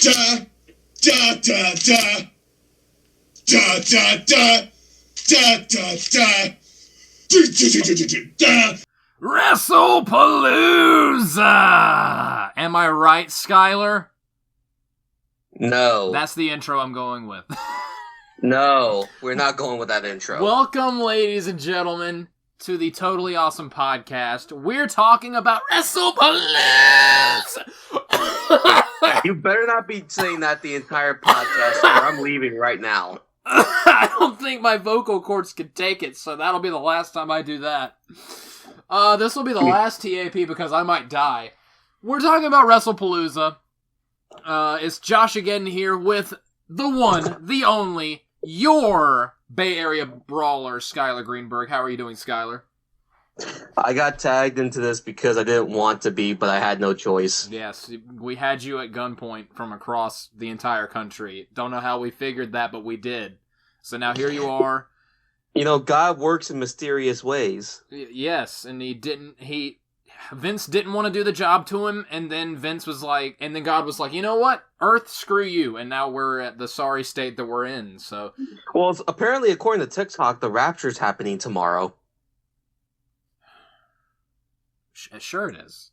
da da da da da da da da da da. WrestlePalooza! Am I right, Skyler? No. That's the intro I'm going with. No, we're not going with that intro. Welcome, ladies and gentlemen, to the Totally Awesome Podcast. We're talking about WrestlePalooza! You better not be saying that the entire podcast, or I'm leaving right now. I don't think my vocal cords can take it, so that'll be the last time I do that. This will be the last TAP because I might die. We're talking about WrestlePalooza. It's JoshAgeddon here with the one, the only, your Bay Area Brawler, Skyler Greenberg. How are you doing, Skyler? I got tagged into this because I didn't want to be, but I had no choice. Yes, we had you at gunpoint from across the entire country. Don't know how we figured that, but we did. So now here you are. You know, God works in mysterious ways. Yes, and Vince didn't want to do the job to him, and then then God was like, you know what? Earth, screw you, and now we're at the sorry state that we're in, so. Well, apparently, according to TikTok, the rapture's happening tomorrow. Sure it is.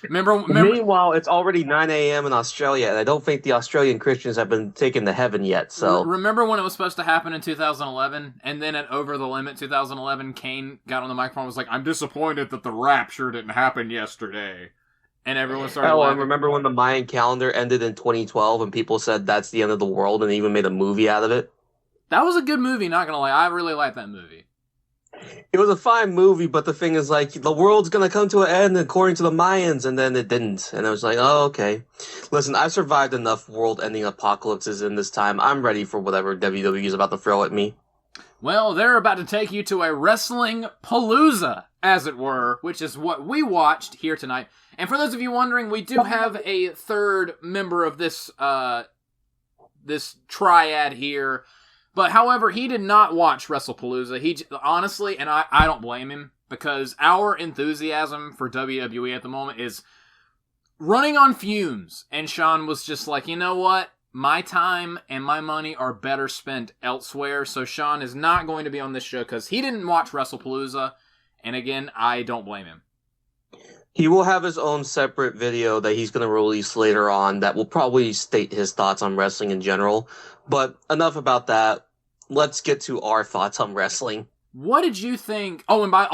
Remember? Meanwhile, it's already 9 a.m. in Australia, and I don't think the Australian Christians have been taken to heaven yet, so... Remember when it was supposed to happen in 2011, and then at Over the Limit 2011, Kane got on the microphone and was like, I'm disappointed that the rapture didn't happen yesterday. And everyone started laughing. I remember when the Mayan calendar ended in 2012, and people said that's the end of the world, and they even made a movie out of it? That was a good movie, not gonna lie. I really liked that movie. It was a fine movie, but the thing is, like, the world's gonna come to an end according to the Mayans, and then it didn't. And I was like, oh, okay. Listen, I've survived enough world-ending apocalypses in this time. I'm ready for whatever WWE is about to throw at me. Well, they're about to take you to a wrestling palooza, as it were, which is what we watched here tonight. And for those of you wondering, we do have a third member of this triad here. But, however, he did not watch WrestlePalooza. He honestly, and I don't blame him, because our enthusiasm for WWE at the moment is running on fumes. And Sean was just like, you know what? My time and my money are better spent elsewhere. So Sean is not going to be on this show because he didn't watch WrestlePalooza. And again, I don't blame him. He will have his own separate video that he's going to release later on that will probably state his thoughts on wrestling in general. But enough about that. Let's get to our thoughts on wrestling. What did you think? Oh, and by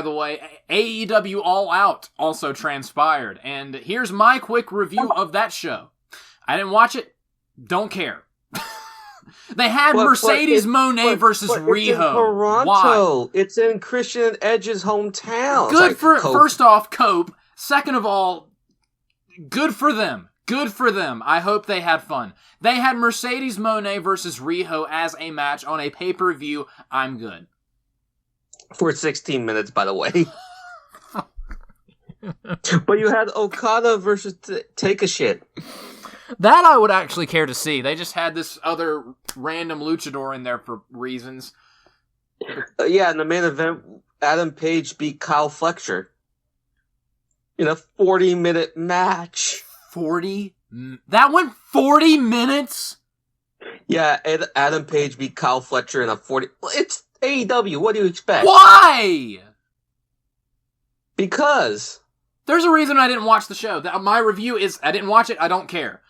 the way, AEW All Out also transpired. And here's my quick review of that show. I didn't watch it. Don't care. They had Mercedes Moné versus Riho. It's in Toronto. Why? It's in Christian Edge's hometown. Good for, first off, Cope. Second of all, good for them. Good for them. I hope they had fun. They had Mercedes Moné versus Riho as a match on a pay-per-view. I'm good. For 16 minutes, by the way. But you had Okada versus Take a Shit. That I would actually care to see. They just had this other random luchador in there for reasons. Yeah, in the main event, Adam Page beat Kyle Fletcher in a 40-minute match. 40? That went 40 minutes? Yeah, Adam Page beat Kyle Fletcher in a 40... It's AEW, what do you expect? Why? Because... There's a reason I didn't watch the show. My review is, I didn't watch it, I don't care.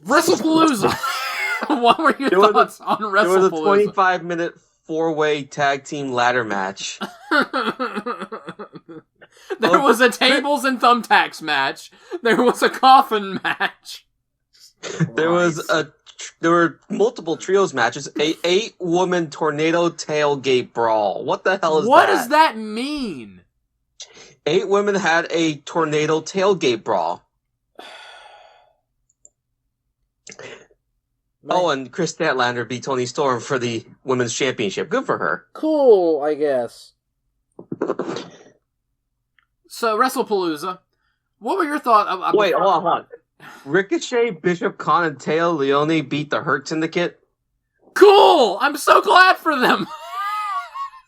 WrestlePalooza! What were your thoughts on WrestlePalooza? There was a 25-minute four-way tag team ladder match. There was a tables and thumbtacks match. There was a coffin match. There were multiple trios matches. A 8-woman tornado tailgate brawl. What the hell is that? What does that mean? 8 women had a tornado tailgate brawl. Oh, and Chris Statlander beat Toni Storm for the women's championship. Good for her. Cool, I guess. So, WrestlePalooza. What were your thoughts? Wait, hold on. Ricochet, Bishop, Khan, and Teo Leone beat the Hurt Syndicate? Cool! I'm so glad for them!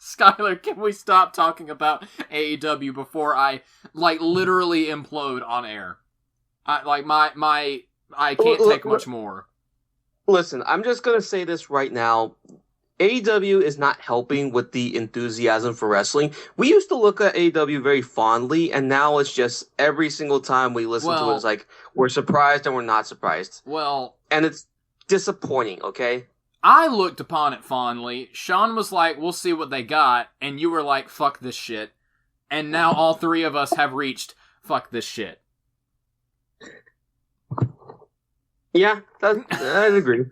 Skyler, can we stop talking about AEW before I, literally implode on air? I can't take much more. Listen, I'm just going to say this right now. AEW is not helping with the enthusiasm for wrestling. We used to look at AEW very fondly, and now it's just every single time we listen to it, it's like we're surprised and we're not surprised. Well, and it's disappointing, okay? I looked upon it fondly. Sean was like, we'll see what they got, and you were like, fuck this shit. And now all three of us have reached fuck this shit. Yeah, I'd agree.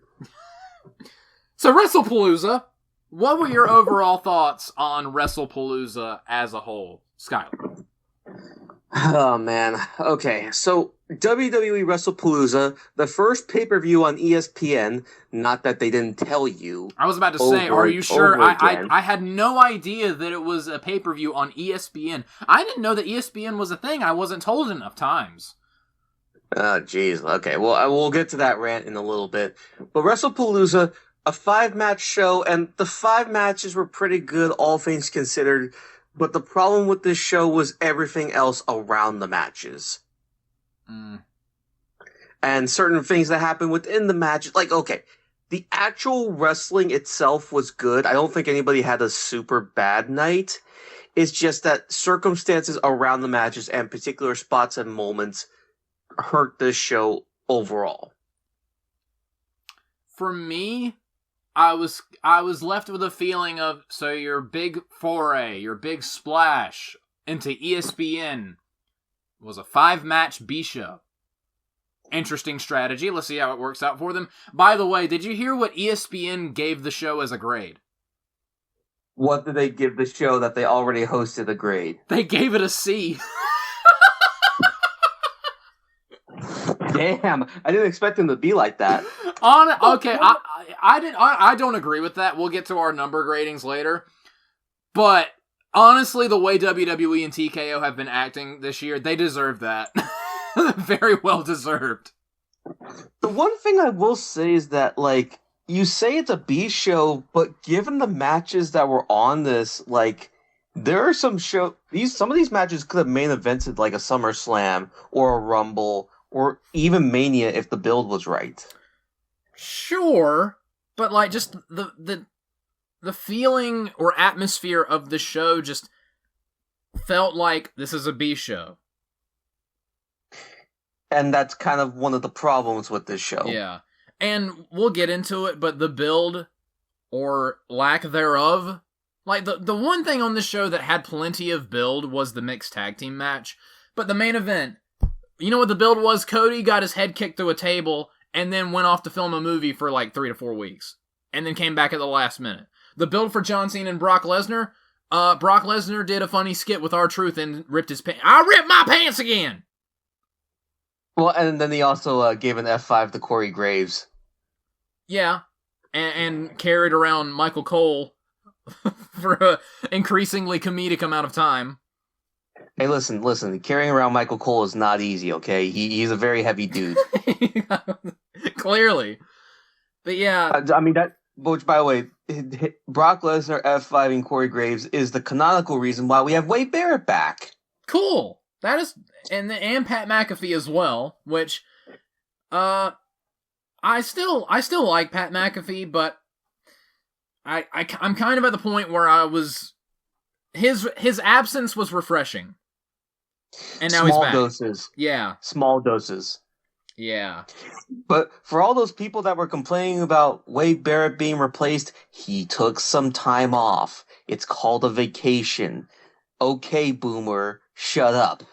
So WrestlePalooza, what were your overall thoughts on WrestlePalooza as a whole, Skyler? Oh, man. Okay, so WWE WrestlePalooza, the first pay-per-view on ESPN, not that they didn't tell you. I was about to say, are you sure? I had no idea that it was a pay-per-view on ESPN. I didn't know that ESPN was a thing. I wasn't told enough times. Oh, jeez. Okay, well, we'll get to that rant in a little bit. But WrestlePalooza, a 5-match show, and the 5 matches were pretty good, all things considered. But the problem with this show was everything else around the matches. And certain things that happened within the matches. Like, okay, the actual wrestling itself was good. I don't think anybody had a super bad night. It's just that circumstances around the matches and particular spots and moments hurt this show overall. For me, I was left with a feeling of, so your big foray, your big splash into ESPN was a 5-match B show. Interesting strategy. Let's see how it works out for them. By the way, did you hear what ESPN gave the show as a grade? What did they give the show that they already hosted a grade? They gave it a C. Damn, I didn't expect him to be like that. Okay, I don't agree with that. We'll get to our number gradings later. But honestly, the way WWE and TKO have been acting this year, they deserve that. Very well deserved. The one thing I will say is that, like, you say it's a B show, but given the matches that were on this, like, there are some some of these matches could have main evented like a SummerSlam or a Rumble or even Mania if the build was right. Sure, but like just the feeling or atmosphere of the show just felt like this is a B show. And that's kind of one of the problems with this show. Yeah. And we'll get into it, but the build or lack thereof, like the one thing on this show that had plenty of build was the mixed tag team match. But the main event, you know what the build was? Cody got his head kicked through a table and then went off to film a movie for like 3 to 4 weeks. And then came back at the last minute. The build for John Cena and Brock Lesnar, Brock Lesnar did a funny skit with R-Truth and ripped his pants. I ripped my pants again! Well, and then he also gave an F5 to Corey Graves. Yeah, and carried around Michael Cole for an increasingly comedic amount of time. Hey, listen, carrying around Michael Cole is not easy, okay? He's a very heavy dude. Clearly. But yeah. I mean, which, by the way, Brock Lesnar F5ing Corey Graves is the canonical reason why we have Wade Barrett back. Cool. That is, and Pat McAfee as well, which, I still like Pat McAfee, but I'm kind of at the point where I was, his absence was refreshing. And now he's back. Small doses. Yeah. Small doses. Yeah. But for all those people that were complaining about Wade Barrett being replaced, he took some time off. It's called a vacation. Okay, Boomer, shut up.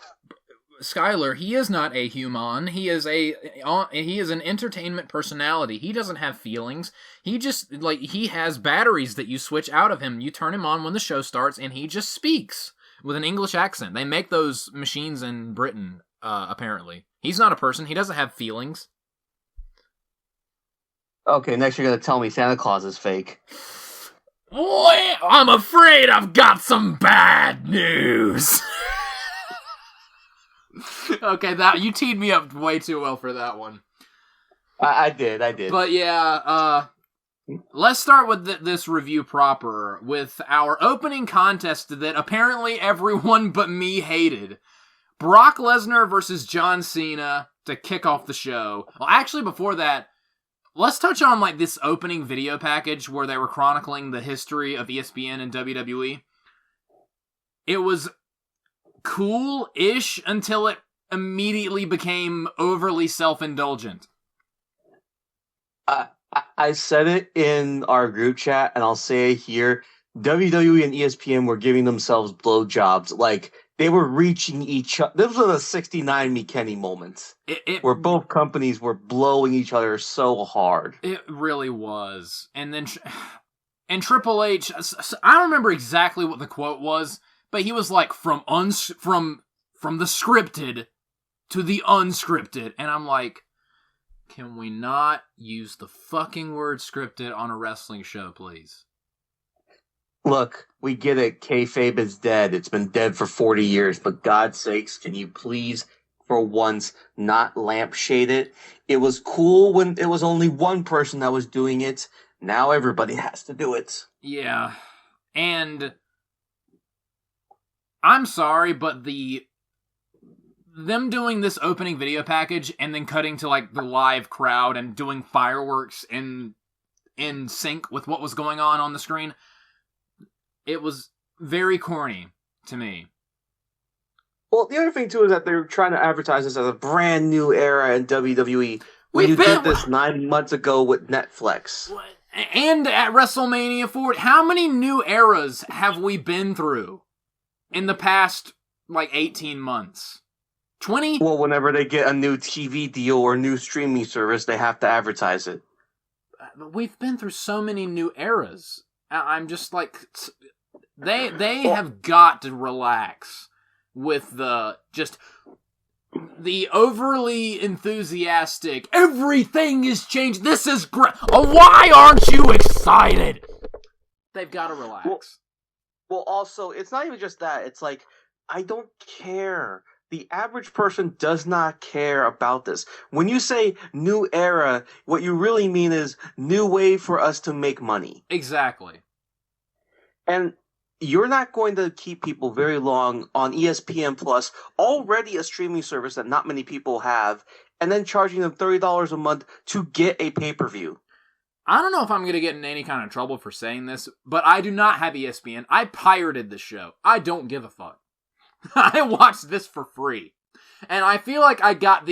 Skyler, he is not a human. He is an entertainment personality. He doesn't have feelings. He just, like, he has batteries that you switch out of him. You turn him on when the show starts, and he just speaks with an English accent. They make those machines in Britain, apparently. He's not a person. He doesn't have feelings. Okay, next you're going to tell me Santa Claus is fake. I'm afraid I've got some bad news. Okay, you teed me up way too well for that one. I did. But yeah, let's start with this review proper with our opening contest that apparently everyone but me hated. Brock Lesnar versus John Cena to kick off the show. Well, actually, before that, let's touch on like this opening video package where they were chronicling the history of ESPN and WWE. It was cool-ish until it immediately became overly self-indulgent. I said it in our group chat, and I'll say it here. WWE and ESPN were giving themselves blowjobs. Like, they were reaching each other. This was a 69 Me Kenny moment. Where both companies were blowing each other so hard. It really was. And then... And Triple H... I don't remember exactly what the quote was, but he was like, from the scripted to the unscripted. And I'm like, can we not use the fucking word scripted on a wrestling show, please? Look, we get it. Kayfabe is dead. It's been dead for 40 years. But God's sakes, can you please, for once, not lampshade it? It was cool when it was only one person that was doing it. Now everybody has to do it. Yeah. And I'm sorry, but them doing this opening video package and then cutting to like the live crowd and doing fireworks in sync with what was going on the screen, it was very corny to me. Well, the other thing too is that they're trying to advertise this as a brand new era in WWE. You did this 9 months ago with Netflix. And at WrestleMania 40, how many new eras have we been through in the past, like, 18 months? 20? Well, whenever they get a new TV deal or a new streaming service, they have to advertise it. We've been through so many new eras. I'm just like... They have got to relax with the overly enthusiastic, everything is changed, this is great, why aren't you excited? They've got to relax. Well, also, it's not even just that. It's like, I don't care. The average person does not care about this. When you say new era, what you really mean is new way for us to make money. Exactly. And you're not going to keep people very long on ESPN Plus, already a streaming service that not many people have, and then charging them $30 a month to get a pay-per-view. I don't know if I'm going to get in any kind of trouble for saying this, but I do not have ESPN. I pirated this show. I don't give a fuck. I watched this for free. And I feel like I got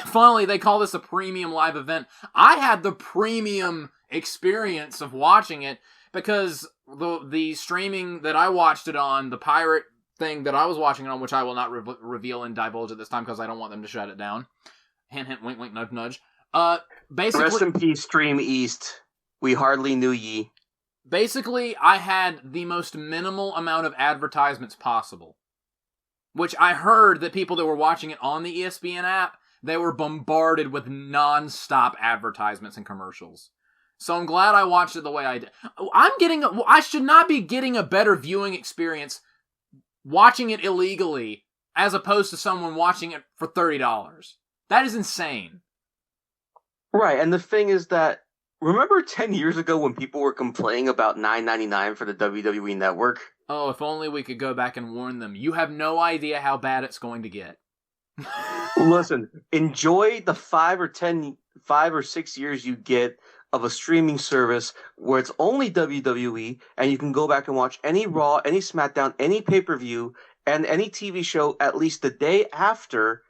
finally, they call this a premium live event. I had the premium experience of watching it because the streaming that I watched it on, the pirate thing that I was watching it on, which I will not reveal and divulge at this time because I don't want them to shut it down. Hint, hint, wink, wink, nudge, nudge. Basically, rest in peace, Stream East. We hardly knew ye. Basically, I had the most minimal amount of advertisements possible. Which I heard that people that were watching it on the ESPN app, they were bombarded with non-stop advertisements and commercials. So I'm glad I watched it the way I did. I should not be getting a better viewing experience watching it illegally as opposed to someone watching it for $30. That is insane. Right, and the thing is that, remember 10 years ago when people were complaining about $9.99 for the WWE Network? Oh, if only we could go back and warn them. You have no idea how bad it's going to get. Listen, enjoy the 5 or 6 years you get of a streaming service where it's only WWE, and you can go back and watch any Raw, any SmackDown, any pay-per-view, and any TV show at least the day after,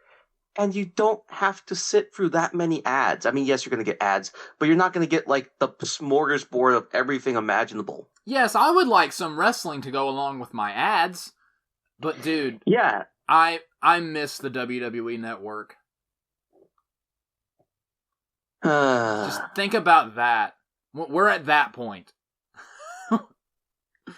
and you don't have to sit through that many ads. I mean, yes, you're going to get ads, but you're not going to get, like, the smorgasbord of everything imaginable. Yes, I would like some wrestling to go along with my ads, but dude, yeah, I miss the WWE Network. Just think about that. We're at that point.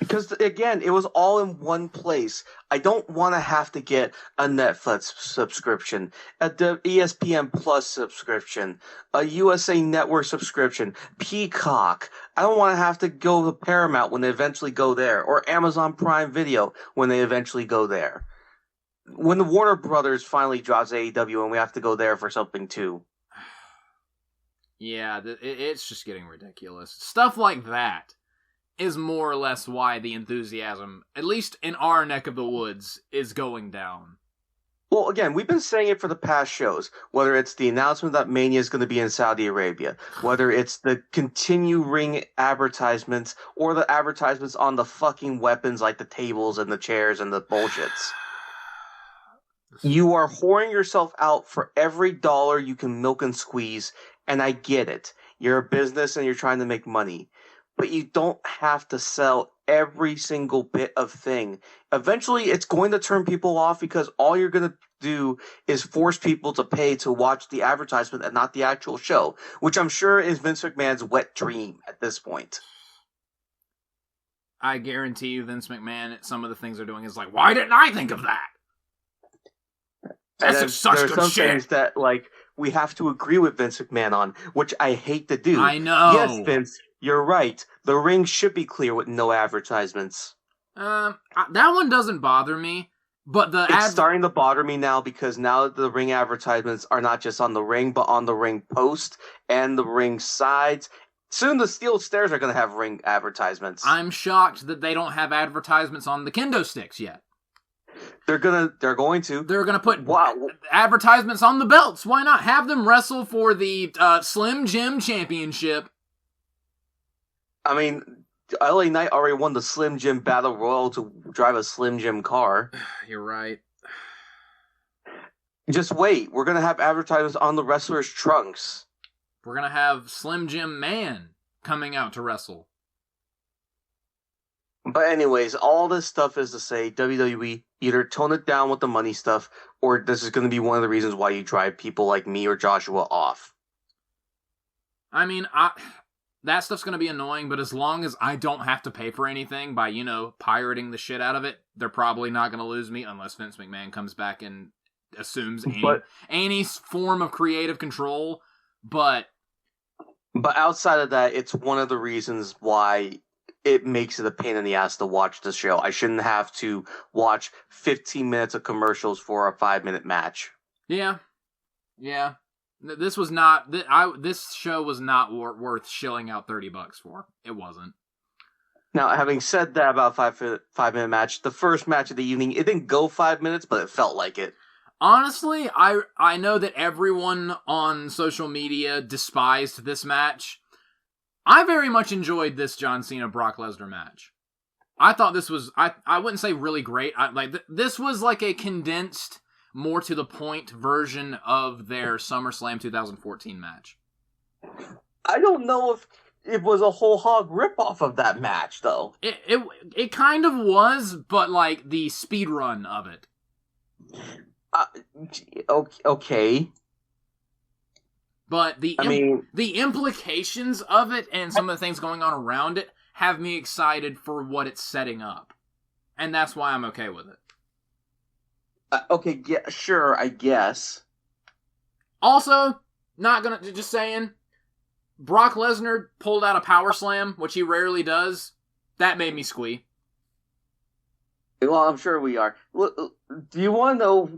Because, again, it was all in one place. I don't want to have to get a Netflix subscription, a ESPN Plus subscription, a USA Network subscription, Peacock. I don't want to have to go to Paramount when they eventually go there, or Amazon Prime Video when they eventually go there. When the Warner Brothers finally drops AEW and we have to go there for something too. Yeah, it's just getting ridiculous. Stuff like that is more or less why the enthusiasm, at least in our neck of the woods, is going down. Well, again, we've been saying it for the past shows, whether it's the announcement that Mania is going to be in Saudi Arabia, whether it's the continue ring advertisements or the advertisements on the fucking weapons like the tables and the chairs and the bullshits. You are whoring yourself out for every dollar you can milk and squeeze, and I get it. You're a business and you're trying to make money. But you don't have to sell every single bit of thing. Eventually, it's going to turn people off because all you're going to do is force people to pay to watch the advertisement and not the actual show, which I'm sure is Vince McMahon's wet dream at this point. I guarantee you Vince McMahon, some of the things they're doing is like, why didn't I think of that? That's such good some shit. Things that, like, we have to agree with Vince McMahon on, which I hate to do. I know. Yes, Vince, you're right. The ring should be clear with no advertisements. That one doesn't bother me, but it's starting to bother me now because now the ring advertisements are not just on the ring, but on the ring post and the ring sides. Soon the steel stairs are going to have ring advertisements. I'm shocked that they don't have advertisements on the kendo sticks yet. They're going to. They're gonna put advertisements on the belts. Why not have them wrestle for the Slim Jim Championship? I mean, LA Knight already won the Slim Jim Battle Royal to drive a Slim Jim car. You're right. Just wait. We're gonna have advertisements on the wrestlers' trunks. We're gonna have Slim Jim Man coming out to wrestle. But anyways, all this stuff is to say WWE either tone it down with the money stuff, or this is going to be one of the reasons why you drive people like me or Joshua off. I mean, that stuff's going to be annoying, but as long as I don't have to pay for anything by, pirating the shit out of it, they're probably not going to lose me unless Vince McMahon comes back and assumes any form of creative control. But outside of that, it's one of the reasons why it makes it a pain in the ass to watch the show. I shouldn't have to watch 15 minutes of commercials for a 5-minute match. Yeah. This was not. This show was not worth shilling out $30 for. It wasn't. Now, having said that about a 5-minute match, the first match of the evening, it didn't go 5 minutes, but it felt like it. Honestly, I know that everyone on social media despised this match. I very much enjoyed this John Cena-Brock Lesnar match. I thought this was, I wouldn't say really great. This was like a condensed, more to the point version of their SummerSlam 2014 match. I don't know if it was a whole hog ripoff of that match, though. It kind of was, but like the speed run of it. Okay. But the implications of it and some of the things going on around it have me excited for what it's setting up. And that's why I'm okay with it. Okay, yeah, sure, I guess. Also, just saying, Brock Lesnar pulled out a power slam, which he rarely does. That made me squee. Well, I'm sure we are. Do you want to know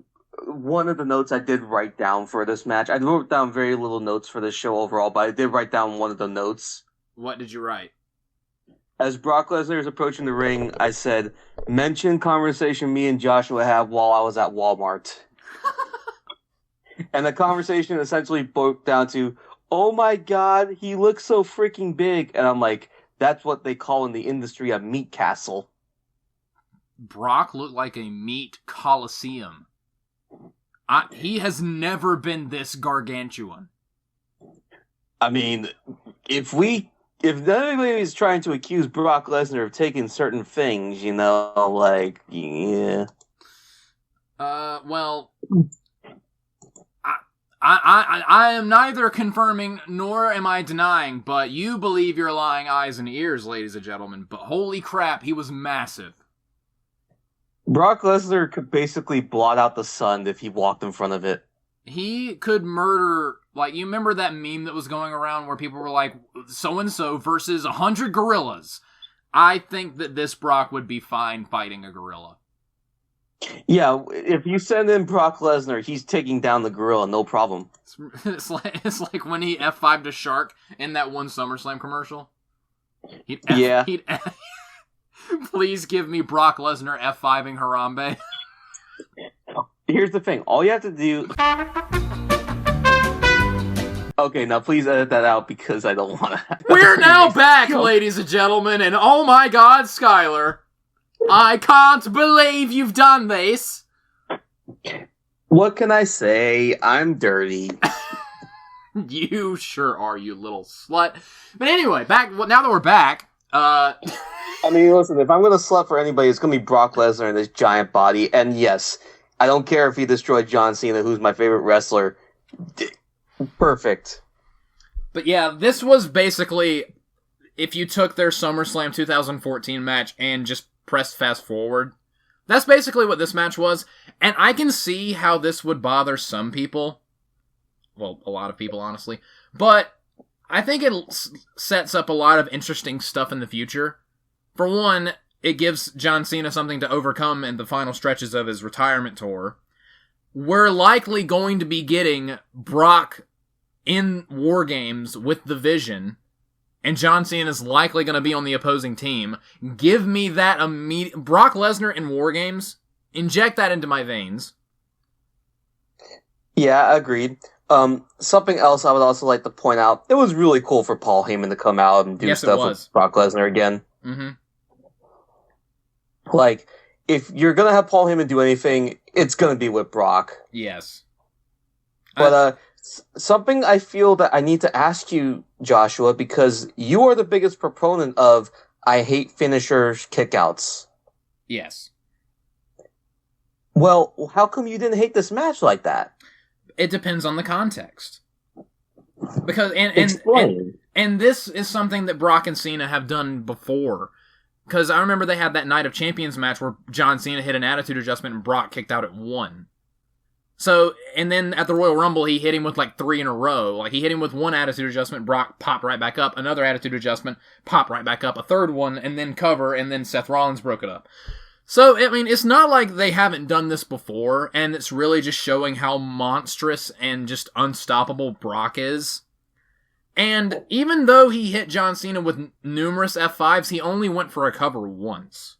one of the notes I did write down for this match? I wrote down very little notes for this show overall, but I did write down one of the notes. What did you write? As Brock Lesnar is approaching the ring, I said, mention conversation me and Joshua had while I was at Walmart. And the conversation essentially broke down to, oh my god, he looks so freaking big. And I'm like, that's what they call in the industry a meat castle. Brock looked like a meat coliseum. He has never been this gargantuan. I mean, if anybody is trying to accuse Brock Lesnar of taking certain things, yeah. Well, I am neither confirming nor am I denying, but you believe your lying eyes and ears, ladies and gentlemen. But holy crap, he was massive. Brock Lesnar could basically blot out the sun if he walked in front of it. He could murder, you remember that meme that was going around where people were like, so-and-so versus 100 gorillas. I think that this Brock would be fine fighting a gorilla. Yeah, if you send in Brock Lesnar, he's taking down the gorilla, no problem. It's like when he F5'd a shark in that one SummerSlam commercial. Please give me Brock Lesnar F5'ing Harambe. Here's the thing. All you have to do... Okay, now please edit that out because I don't want to... We're now back, ladies and gentlemen, and oh my god, Skyler. I can't believe you've done this. What can I say? I'm dirty. You sure are, you little slut. But anyway, now that we're back, I mean, listen, if I'm going to slut for anybody, it's going to be Brock Lesnar and his giant body. And yes, I don't care if he destroyed John Cena, who's my favorite wrestler. Perfect. But yeah, this was basically, if you took their SummerSlam 2014 match and just pressed fast forward, that's basically what this match was. And I can see how this would bother some people. Well, a lot of people, honestly. But I think it sets up a lot of interesting stuff in the future. For one, it gives John Cena something to overcome in the final stretches of his retirement tour. We're likely going to be getting Brock in War Games with the Vision, and John Cena is likely going to be on the opposing team. Give me that immediate... Brock Lesnar in War Games? Inject that into my veins. Yeah, agreed. Something else I would also like to point out, it was really cool for Paul Heyman to come out and do stuff with Brock Lesnar again. Mm-hmm. Like, if you're going to have Paul Heyman do anything, it's going to be with Brock. Yes. But something I feel that I need to ask you, Joshua, because you are the biggest proponent of I hate finishers kickouts. Yes. Well, how come you didn't hate this match like that? It depends on the context. Because and this is something that Brock and Cena have done before. Because I remember they had that Night of Champions match where John Cena hit an attitude adjustment and Brock kicked out at 1. So, and then at the Royal Rumble, he hit him with like 3 in a row. Like, he hit him with 1 attitude adjustment, Brock popped right back up, another attitude adjustment, popped right back up, a 3rd one, and then cover, and then Seth Rollins broke it up. So, I mean, it's not like they haven't done this before, and it's really just showing how monstrous and just unstoppable Brock is. And even though he hit John Cena with numerous F5s, he only went for a cover once.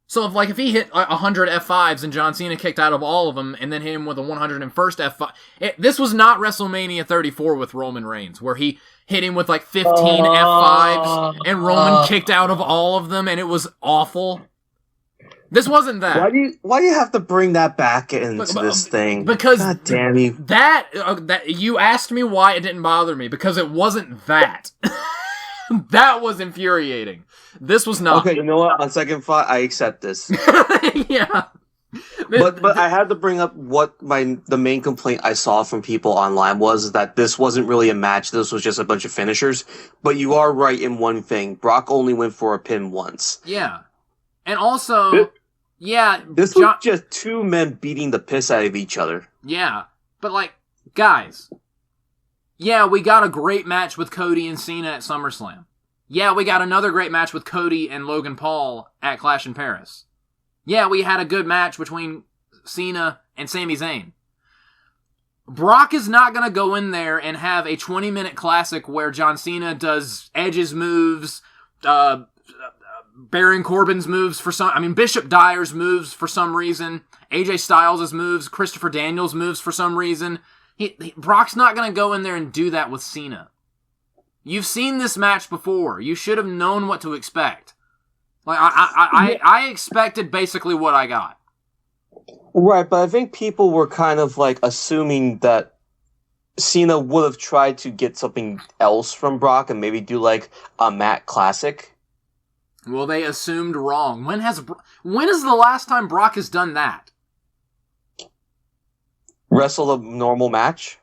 So if he hit 100 F5s and John Cena kicked out of all of them and then hit him with a 101st F5... This was not WrestleMania 34 with Roman Reigns, where he hit him with like 15 F5s and Roman kicked out of all of them and it was awful. This wasn't that. Why do you have to bring that back into this thing? Because God damn you. That you asked me why it didn't bother me, because it wasn't that. That was infuriating. This was not. Okay, you know what? On second thought, I accept this. Yeah. But I had to bring up what the main complaint I saw from people online was that this wasn't really a match. This was just a bunch of finishers. But you are right in one thing. Brock only went for a pin once. Yeah. And also... This was just 2 men beating the piss out of each other. Yeah. But, like, guys. Yeah, we got a great match with Cody and Cena at SummerSlam. Yeah, we got another great match with Cody and Logan Paul at Clash in Paris. Yeah, we had a good match between Cena and Sami Zayn. Brock is not going to go in there and have a 20-minute classic where John Cena does Edge's moves, Baron Corbin's moves Bishop Dyer's moves for some reason, AJ Styles' moves, Christopher Daniels' moves for some reason. Brock's not going to go in there and do that with Cena. You've seen this match before. You should have known what to expect. Like I expected basically what I got. Right, but I think people were kind of like assuming that Cena would have tried to get something else from Brock and maybe do like a Matt Classic. Well, they assumed wrong. When is the last time Brock has done that? Wrestle a normal match?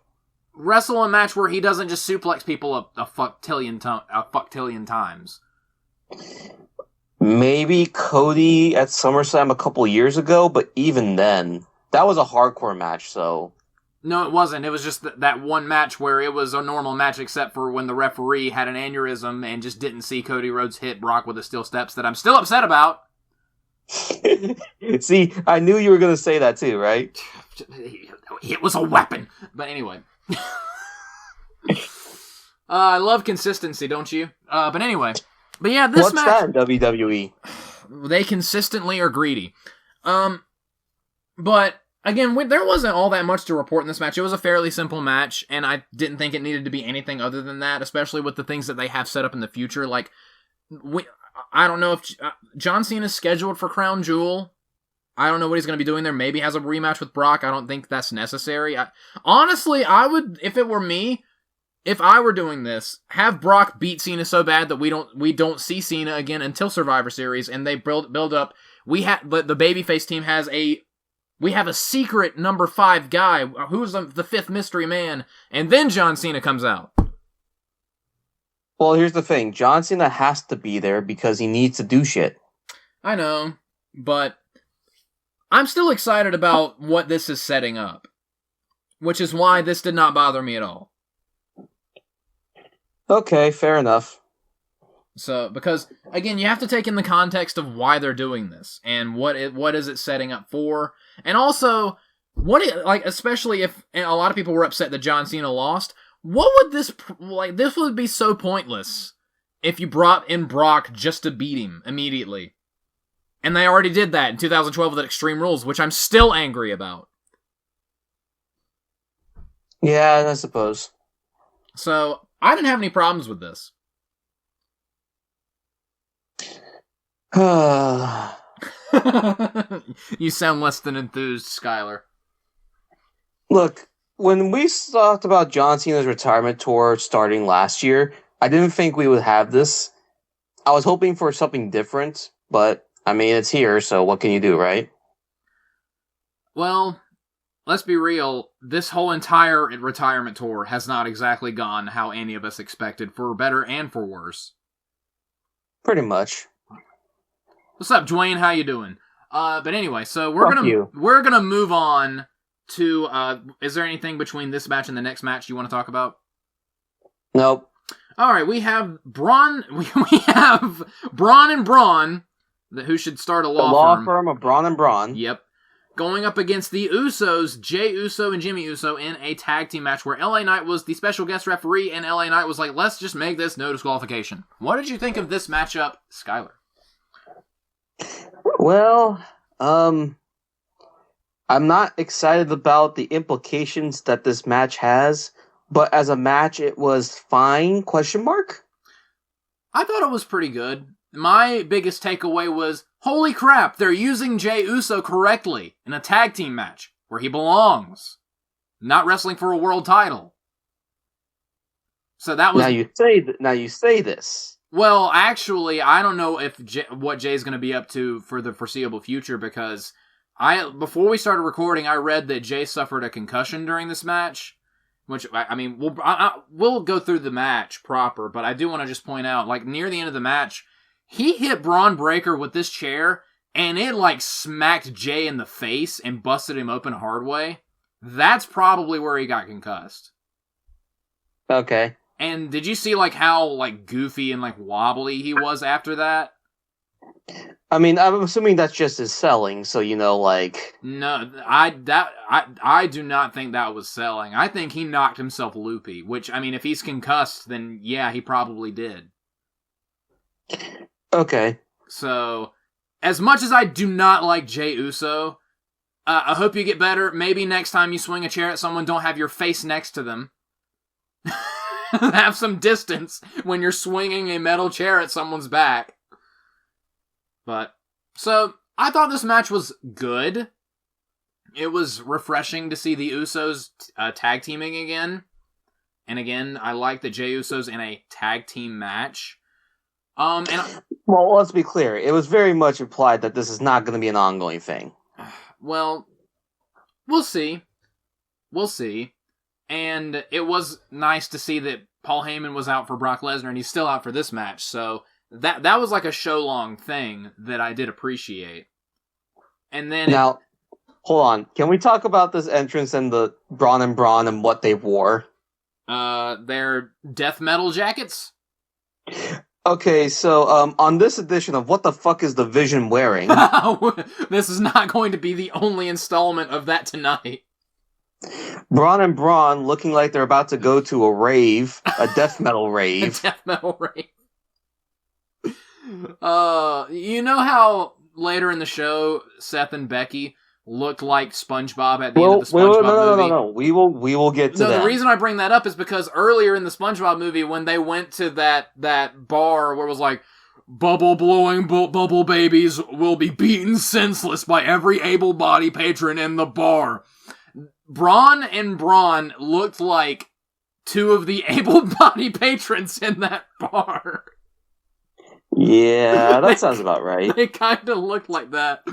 Wrestle a match where he doesn't just suplex people a fucktillion times. Maybe Cody at SummerSlam a couple years ago, but even then, that was a hardcore match, so... No, it wasn't. It was just that one match where it was a normal match except for when the referee had an aneurysm and just didn't see Cody Rhodes hit Brock with the steel steps that I'm still upset about. See, I knew you were going to say that too, right? It was a weapon. But anyway. I love consistency, don't you? But anyway. But yeah, this match... What's that in WWE? They consistently are greedy. But again, there wasn't all that much to report in this match. It was a fairly simple match, and I didn't think it needed to be anything other than that, especially with the things that they have set up in the future. Like, I don't know if John Cena's scheduled for Crown Jewel. I don't know what he's going to be doing there. Maybe has a rematch with Brock. I don't think that's necessary. Honestly, I would, if it were me, if I were doing this, have Brock beat Cena so bad that we don't see Cena again until Survivor Series, and they build up. But the babyface team we have a secret number 5 guy who's the 5th mystery man, and then John Cena comes out. Well, here's the thing: John Cena has to be there because he needs to do shit. I know, but I'm still excited about what this is setting up, which is why this did not bother me at all. Okay, fair enough. So, because, again, you have to take in the context of why they're doing this, and what is it setting up for, and also, especially if a lot of people were upset that John Cena lost, what would this would be so pointless if you brought in Brock just to beat him immediately. And they already did that in 2012 with Extreme Rules, which I'm still angry about. Yeah, I suppose. So, I didn't have any problems with this. You sound less than enthused, Skyler. Look, when we talked about John Cena's retirement tour starting last year, I didn't think we would have this. I was hoping for something different, but, I mean, it's here, so what can you do, right? Well, let's be real. This whole entire retirement tour has not exactly gone how any of us expected, for better and for worse. Pretty much. What's up, Dwayne? How you doing? But anyway, so we're gonna move on to. Is there anything between this match and the next match you want to talk about? Nope. All right, we have Braun. We have Braun and Braun, who should start a law firm of Braun and Braun. Yep. Going up against the Usos, Jey Uso and Jimmy Uso, in a tag team match where LA Knight was the special guest referee, and LA Knight was like, let's just make this no disqualification. What did you think of this matchup, Skyler? Well, I'm not excited about the implications that this match has, but as a match, it was fine, ? I thought it was pretty good. My biggest takeaway was, holy crap, they're using Jey Uso correctly in a tag team match where he belongs. Not wrestling for a world title. So that was... Now you say this. Well, actually, I don't know if what Jay's going to be up to for the foreseeable future, because before we started recording, I read that Jay suffered a concussion during this match, which, I mean, we'll go through the match proper, but I do want to just point out, like, near the end of the match, he hit Braun Breaker with this chair, and it, like, smacked Jay in the face and busted him open hard way. That's probably where he got concussed. Okay. And did you see, like, how, like, goofy and, like, wobbly he was after that? I mean, I'm assuming that's just his selling, so, you know, like... No, I do not think that was selling. I think he knocked himself loopy, which, I mean, if he's concussed, then, yeah, he probably did. Okay. So, as much as I do not like Jey Uso, I hope you get better. Maybe next time you swing a chair at someone, don't have your face next to them. Have some distance when you're swinging a metal chair at someone's back. But, so, I thought this match was good. It was refreshing to see the Usos tag teaming again. And again, I like that Jey Uso's in a tag team match. Well, let's be clear. It was very much implied that this is not going to be an ongoing thing. Well, we'll see. We'll see. And it was nice to see that Paul Heyman was out for Brock Lesnar, and he's still out for this match. So that was like a show-long thing that I did appreciate. And then... Now, hold on. Can we talk about this entrance and the Braun and what they wore? Their death metal jackets? Okay, so on this edition of What the Fuck is the Vision Wearing? This is not going to be the only installment of that tonight. Braun and Braun looking like they're about to go to a rave, a death metal rave. A death metal rave. You know how later in the show, Seth and Becky looked like SpongeBob at the end of the SpongeBob movie. No. We will get to that. The reason I bring that up is because earlier in the SpongeBob movie, when they went to that bar where it was like, bubble-blowing bubble babies will be beaten senseless by every able-bodied patron in the bar. Braun and Braun looked like two of the able-bodied patrons in that bar. Yeah, that sounds about right. They kind of looked like that.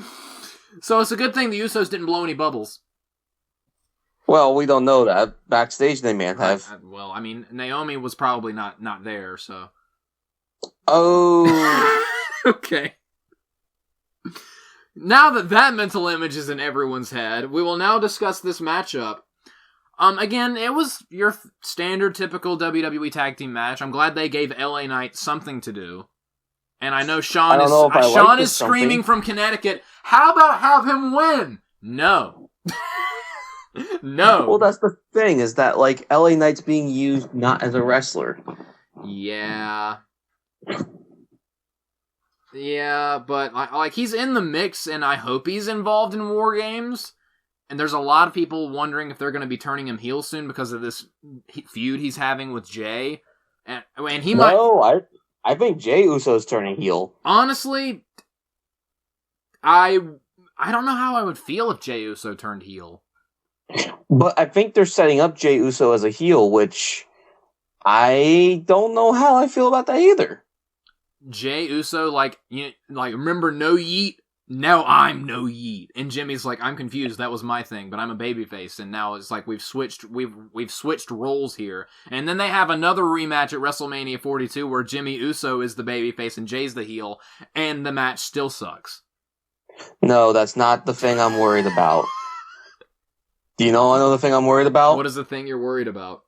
So it's a good thing the Usos didn't blow any bubbles. Well, we don't know that. Backstage they may have. Well, I mean, Naomi was probably not there, so... Oh. Okay. Now that mental image is in everyone's head, we will now discuss this matchup. Again, it was your standard, typical WWE tag team match. I'm glad they gave LA Knight something to do. And I know Sean is screaming from Connecticut, how about have him win? No. No. Well, that's the thing, is that, like, LA Knight's being used not as a wrestler. Yeah. Yeah, but like he's in the mix, and I hope he's involved in War Games. And there's a lot of people wondering if they're going to be turning him heel soon because of this feud he's having with Jay. And he might. No, I think Jay Uso's turning heel. Honestly, I don't know how I would feel if Jay Uso turned heel. But I think they're setting up Jay Uso as a heel, which I don't know how I feel about that either. Jay Uso, like remember No Yeet? Now I'm No Yeet. And Jimmy's like, I'm confused. That was my thing, but I'm a babyface, and now it's like we've switched roles here. And then they have another rematch at WrestleMania 42 where Jimmy Uso is the babyface and Jay's the heel, and the match still sucks. No, that's not the thing I'm worried about. Do you know another thing I'm worried about? What is the thing you're worried about?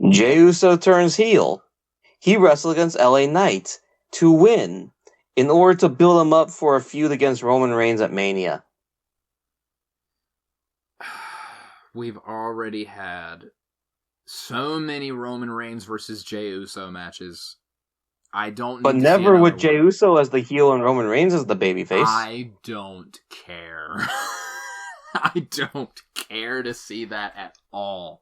Jey Uso turns heel. He wrestled against LA Knight to win in order to build him up for a feud against Roman Reigns at Mania. We've already had so many Roman Reigns versus Jey Uso matches. I don't. But never with Jey Uso as the heel and Roman Reigns as the babyface. I don't care. I don't care to see that at all.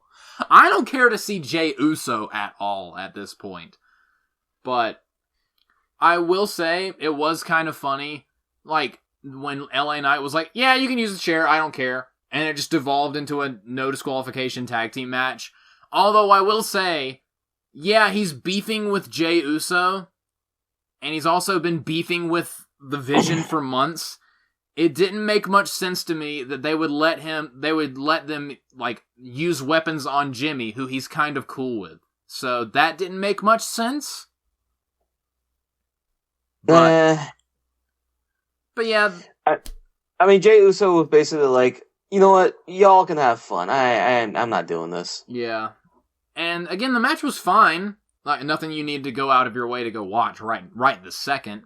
I don't care to see Jey Uso at all at this point. But I will say it was kind of funny, like when LA Knight was like, yeah, you can use the chair, I don't care. And it just devolved into a no disqualification tag team match. Although I will say, yeah, he's beefing with Jey Uso, and he's also been beefing with the Vision for months. It didn't make much sense to me that they would let them like use weapons on Jimmy, who he's kind of cool with. So that didn't make much sense. But yeah. I mean, Jey Uso was basically like, you know what, y'all can have fun. I'm not doing this. Yeah. And again, the match was fine. Like, nothing you need to go out of your way to go watch right this second.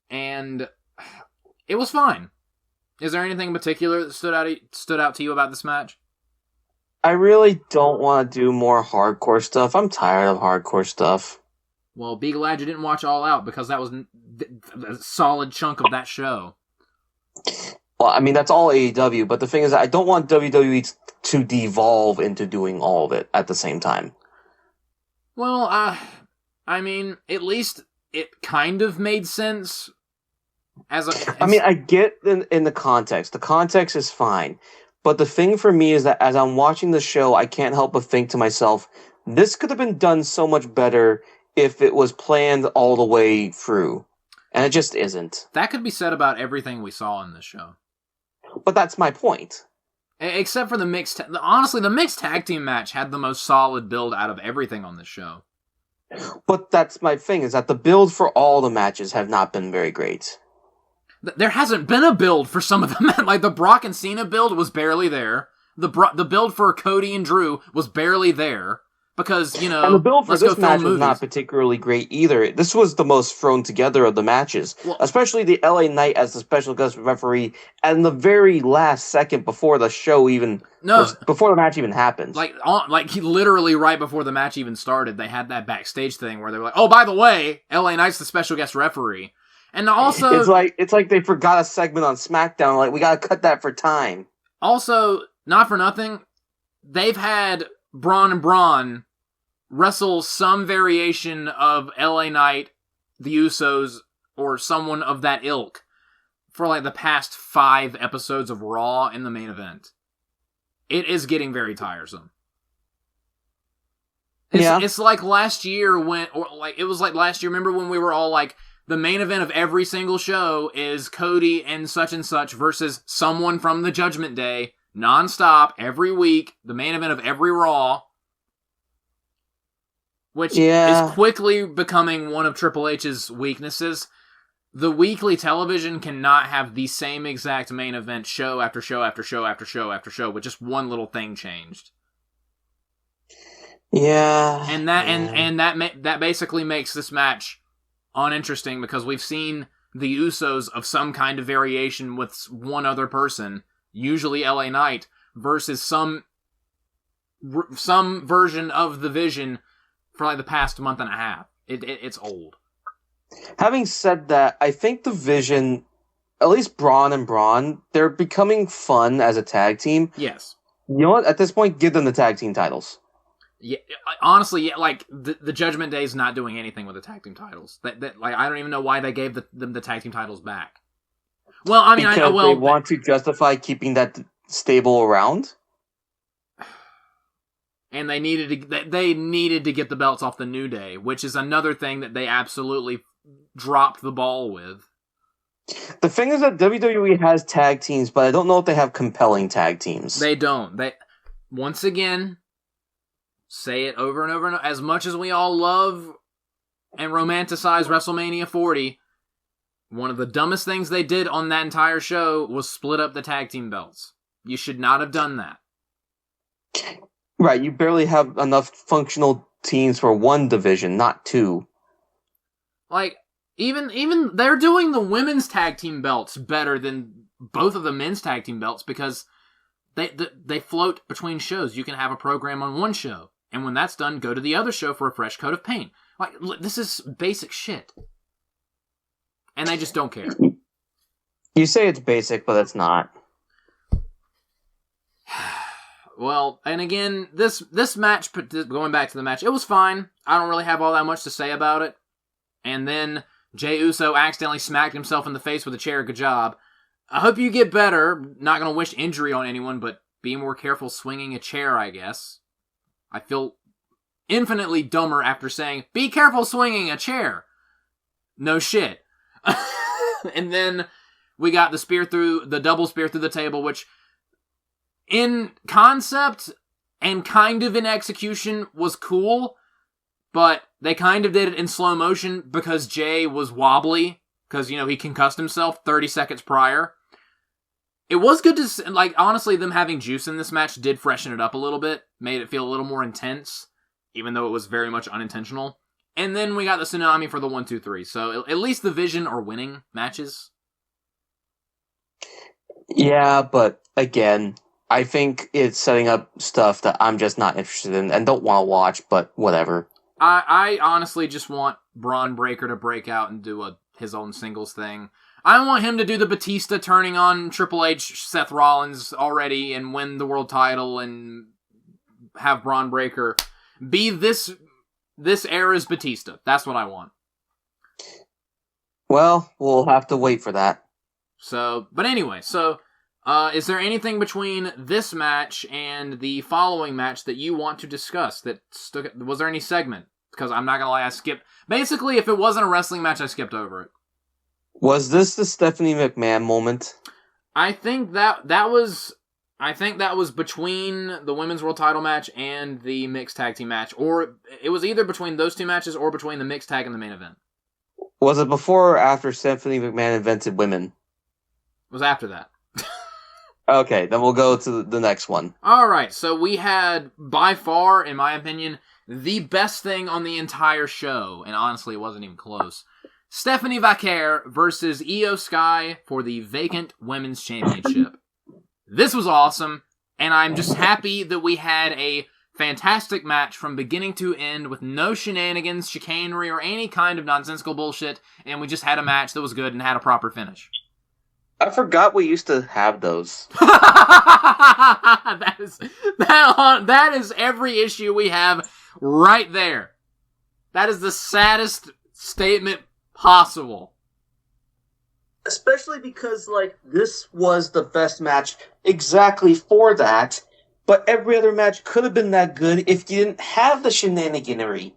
And it was fine. Is there anything in particular that stood out to you about this match? I really don't want to do more hardcore stuff. I'm tired of hardcore stuff. Well, be glad you didn't watch All Out, because that was a solid chunk of that show. Well, I mean, that's all AEW, but the thing is, I don't want WWE to devolve into doing all of it at the same time. Well, I mean, at least it kind of made sense. I mean, I get in the context. The context is fine. But the thing for me is that as I'm watching the show, I can't help but think to myself, this could have been done so much better if it was planned all the way through. And it just isn't. That could be said about everything we saw in this show. But that's my point. Except for the mixed... Honestly, the mixed tag team match had the most solid build out of everything on this show. But that's my thing, is that the build for all the matches have not been very great. There hasn't been a build for some of them. Like, the Brock and Cena build was barely there. The build for Cody and Drew was barely there. Because, you know, and the build for this match was not particularly great either. This was the most thrown together of the matches. Well, especially the LA Knight as the special guest referee, and the very last second before the show before the match even happened. Like literally right before the match even started, they had that backstage thing where they were like, oh, by the way, LA Knight's the special guest referee. And also, it's like they forgot a segment on SmackDown. Like, we gotta cut that for time. Also, not for nothing, they've had Braun and Braun wrestle some variation of LA Knight, the Usos, or someone of that ilk for like the past 5 episodes of Raw in the main event. It is getting very tiresome. It's like last year remember when we were all like, the main event of every single show is Cody and such versus someone from the Judgment Day, nonstop, every week, the main event of every Raw, which is quickly becoming one of Triple H's weaknesses. The weekly television cannot have the same exact main event show after show after show after show after show with just one little thing changed. Yeah. And that basically makes this match uninteresting because we've seen the Usos of some kind of variation with one other person, usually LA Knight, versus some version of the Vision for like the past month and a half. It's old. Having said that, I think the Vision, at least Braun and Braun, they're becoming fun as a tag team. Yes. You know what? At this point, give them the tag team titles. Yeah, honestly, like the Judgment Day is not doing anything with the tag team titles. That like I don't even know why they gave them the tag team titles back. Well, I mean, because they want to justify keeping that stable around, and they needed to get the belts off the New Day, which is another thing that they absolutely dropped the ball with. The thing is that WWE has tag teams, but I don't know if they have compelling tag teams. They don't. They once again. Say it over and over and over. As much as we all love and romanticize WrestleMania 40, one of the dumbest things they did on that entire show was split up the tag team belts. You should not have done that. Right, you barely have enough functional teams for one division, not 2. Like, even they're doing the women's tag team belts better than both of the men's tag team belts because they float between shows. You can have a program on one show. And when that's done, go to the other show for a fresh coat of paint. Like, this is basic shit. And they just don't care. You say it's basic, but it's not. Well, and again, this match, going back to the match, it was fine. I don't really have all that much to say about it. And then Jey Uso accidentally smacked himself in the face with a chair. Good job. I hope you get better. Not going to wish injury on anyone, but be more careful swinging a chair, I guess. I feel infinitely dumber after saying, be careful swinging a chair. No shit. And then we got the double spear through the table, which in concept and kind of in execution was cool, but they kind of did it in slow motion because Jay was wobbly, because, he concussed himself 30 seconds prior. It was good to, like, honestly, them having Juice in this match did freshen it up a little bit, made it feel a little more intense, even though it was very much unintentional. And then we got the Tsunami for the 1, 2, 3, so at least the Vision are winning matches. Yeah, but again, I think it's setting up stuff that I'm just not interested in and don't want to watch, but whatever. I honestly just want Braun Breaker to break out and do his own singles thing. I want him to do the Batista turning on Triple H, Seth Rollins already and win the world title and have Braun Breaker be this era's Batista. That's what I want. Well, we'll have to wait for that. But anyway, is there anything between this match and the following match that you want to discuss? Was there any segment? Because I'm not going to lie, I skipped. Basically, if it wasn't a wrestling match, I skipped over it. Was this the Stephanie McMahon moment? I think that was between the women's world title match and the mixed tag team match, or it was either between those two matches or between the mixed tag and the main event. Was it before or after Stephanie McMahon invented women? It was after that. Okay, then we'll go to the next one. Alright, so we had, by far, in my opinion, the best thing on the entire show, and honestly, it wasn't even close. Stephanie Vaquer versus Io Sky for the vacant women's championship. This was awesome, and I'm just happy that we had a fantastic match from beginning to end with no shenanigans, chicanery, or any kind of nonsensical bullshit, and we just had a match that was good and had a proper finish. I forgot we used to have those. that is every issue we have right there. That is the saddest statement possible. Especially because, like, this was the best match exactly for that, but every other match could have been that good if you didn't have the shenaniganery.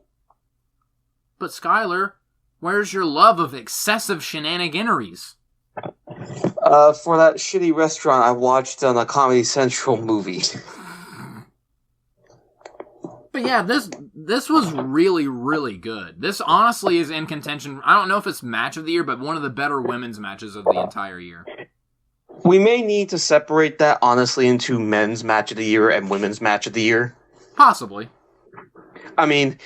But Skyler, where's your love of excessive shenaniganeries? For that shitty restaurant I watched on a Comedy Central movie. But yeah, this was really, really good. This honestly is in contention. I don't know if it's match of the year, but one of the better women's matches of the entire year. We may need to separate that, honestly, into men's match of the year and women's match of the year. Possibly. I mean,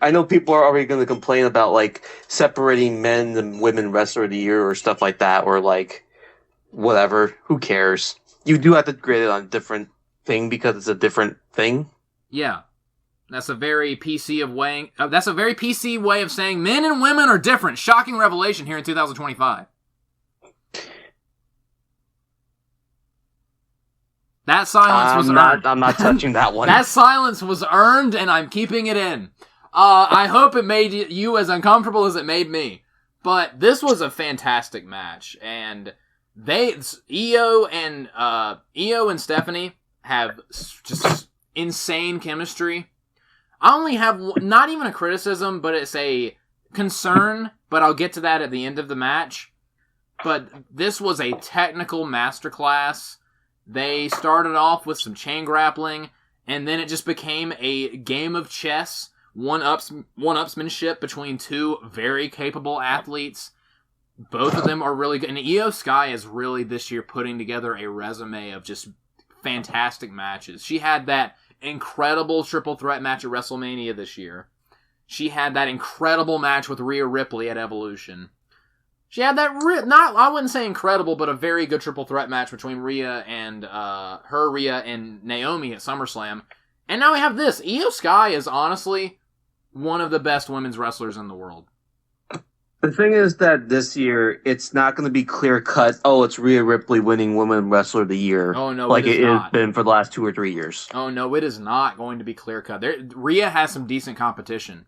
I know people are already going to complain about, like, separating men and women wrestler of the year or stuff like that, or, like, whatever. Who cares? You do have to grade it on a different thing because it's a different thing. Yeah. That's a very PC way of saying men and women are different. Shocking revelation here in 2025. That silence was earned. I'm not touching that one. That silence was earned, and I'm keeping it in. I hope it made you as uncomfortable as it made me. But this was a fantastic match, and Io and Stephanie have just insane chemistry. I only have not even a criticism, but it's a concern, but I'll get to that at the end of the match. But this was a technical masterclass. They started off with some chain grappling, and then it just became a game of chess, one-upsmanship between two very capable athletes. Both of them are really good, and Io Sky is really this year putting together a resume of just fantastic matches. She had that incredible triple threat match at WrestleMania this year. She had that incredible match with Rhea Ripley at Evolution. She had that, I wouldn't say incredible, but a very good triple threat match between Rhea and Naomi at SummerSlam. And now we have this. Io Sky is honestly one of the best women's wrestlers in the world. The thing is that this year, it's not going to be clear-cut, it's Rhea Ripley winning Women Wrestler of the Year. Oh, no, like it has been for the last 2 or 3 years. Oh, no, it is not going to be clear-cut. Rhea has some decent competition.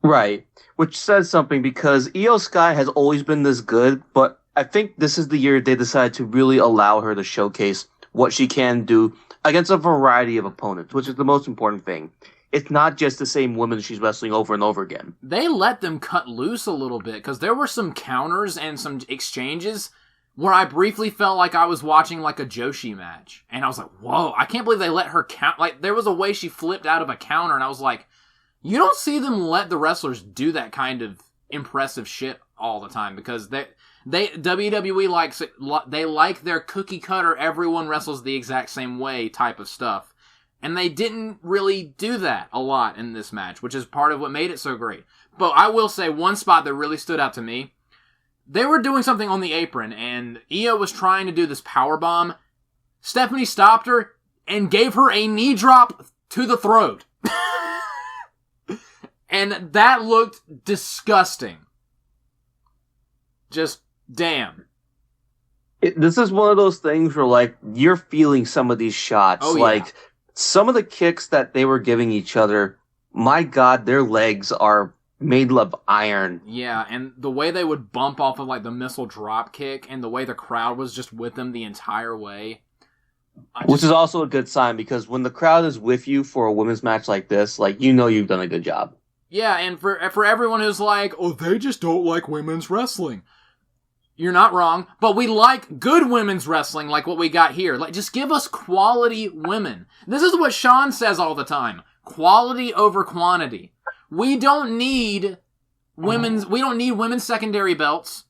Right, which says something because Io Sky has always been this good, but I think this is the year they decided to really allow her to showcase what she can do against a variety of opponents, which is the most important thing. It's not just the same women she's wrestling over and over again. They let them cut loose a little bit, because there were some counters and some exchanges where I briefly felt like I was watching like a Joshi match. And I was like, whoa, I can't believe they let her count. Like, there was a way she flipped out of a counter, and I was like, you don't see them let the wrestlers do that kind of impressive shit all the time, because WWE likes it. They like their cookie cutter, everyone wrestles the exact same way type of stuff. And they didn't really do that a lot in this match, which is part of what made it so great. But I will say one spot that really stood out to me. They were doing something on the apron, and Io was trying to do this powerbomb. Stephanie stopped her and gave her a knee drop to the throat. And that looked disgusting. Just damn. This is one of those things where, like, you're feeling some of these shots. Oh, yeah. Like, some of the kicks that they were giving each other, my God, their legs are made of iron. Yeah, and the way they would bump off of, like, the missile drop kick, and the way the crowd was just with them the entire way. Which is also a good sign, because when the crowd is with you for a women's match like this, like, you know you've done a good job. Yeah, and for everyone who's like, oh, they just don't like women's wrestling. You're not wrong, but we like good women's wrestling like what we got here. Like, just give us quality women. This is what Sean says all the time. Quality over quantity. We don't need women's secondary belts.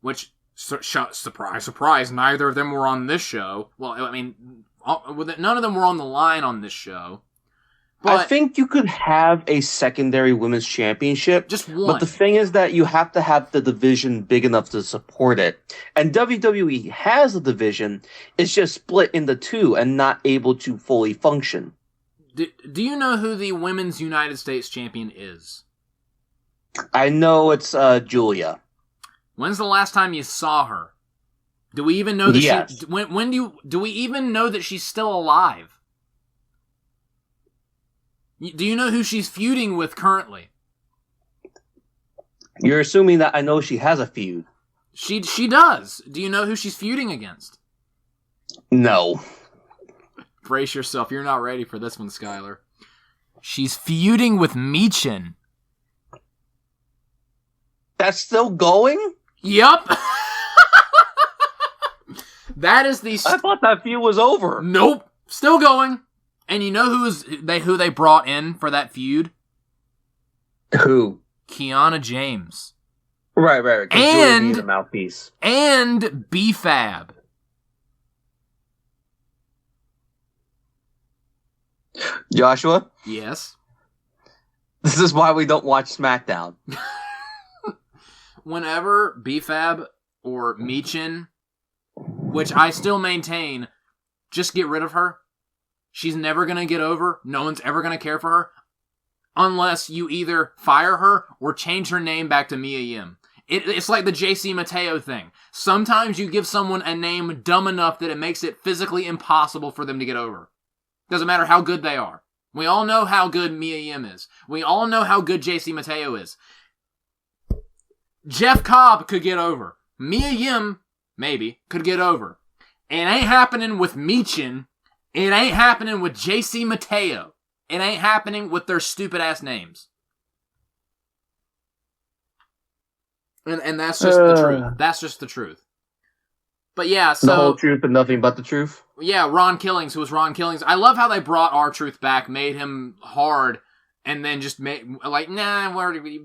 Which, surprise, surprise, neither of them were on this show. Well, I mean, none of them were on the line on this show. But I think you could have a secondary women's championship. just one. But the thing is that you have to have the division big enough to support it. And WWE has a division. It's just split into two and not able to fully function. Do you know who the Women's United States Champion is? I know it's Julia. When's the last time you saw her? Do we even know that Yes. when do we even know that she's still alive? Do you know who she's feuding with currently? You're assuming that I know she has a feud. She does. Do you know who she's feuding against? No. Brace yourself. You're not ready for this one, Skyler. She's feuding with Michin. That's still going? Yup. That is the... I thought that feud was over. Nope. Still going. And you know who they brought in for that feud? Who? Kiana James. Right. And the mouthpiece. And B-Fab. Joshua, Yes. this is why we don't watch SmackDown. Whenever B-Fab or Michin, which I still maintain, just get rid of her. She's never going to get over. No one's ever going to care for her. Unless you either fire her or change her name back to Mia Yim. It's like the JC Mateo thing. Sometimes you give someone a name dumb enough that it makes it physically impossible for them to get over. Doesn't matter how good they are. We all know how good Mia Yim is. We all know how good JC Mateo is. Jeff Cobb could get over. Mia Yim, maybe, could get over. It ain't happening with Michin. It ain't happening with JC Mateo. It ain't happening with their stupid-ass names. And that's just the truth. That's just the truth. But yeah, so... The whole truth and nothing but the truth? Yeah, Ron Killings, who was Ron Killings. I love how they brought R-Truth back, made him hard, and then just made... Like, nah,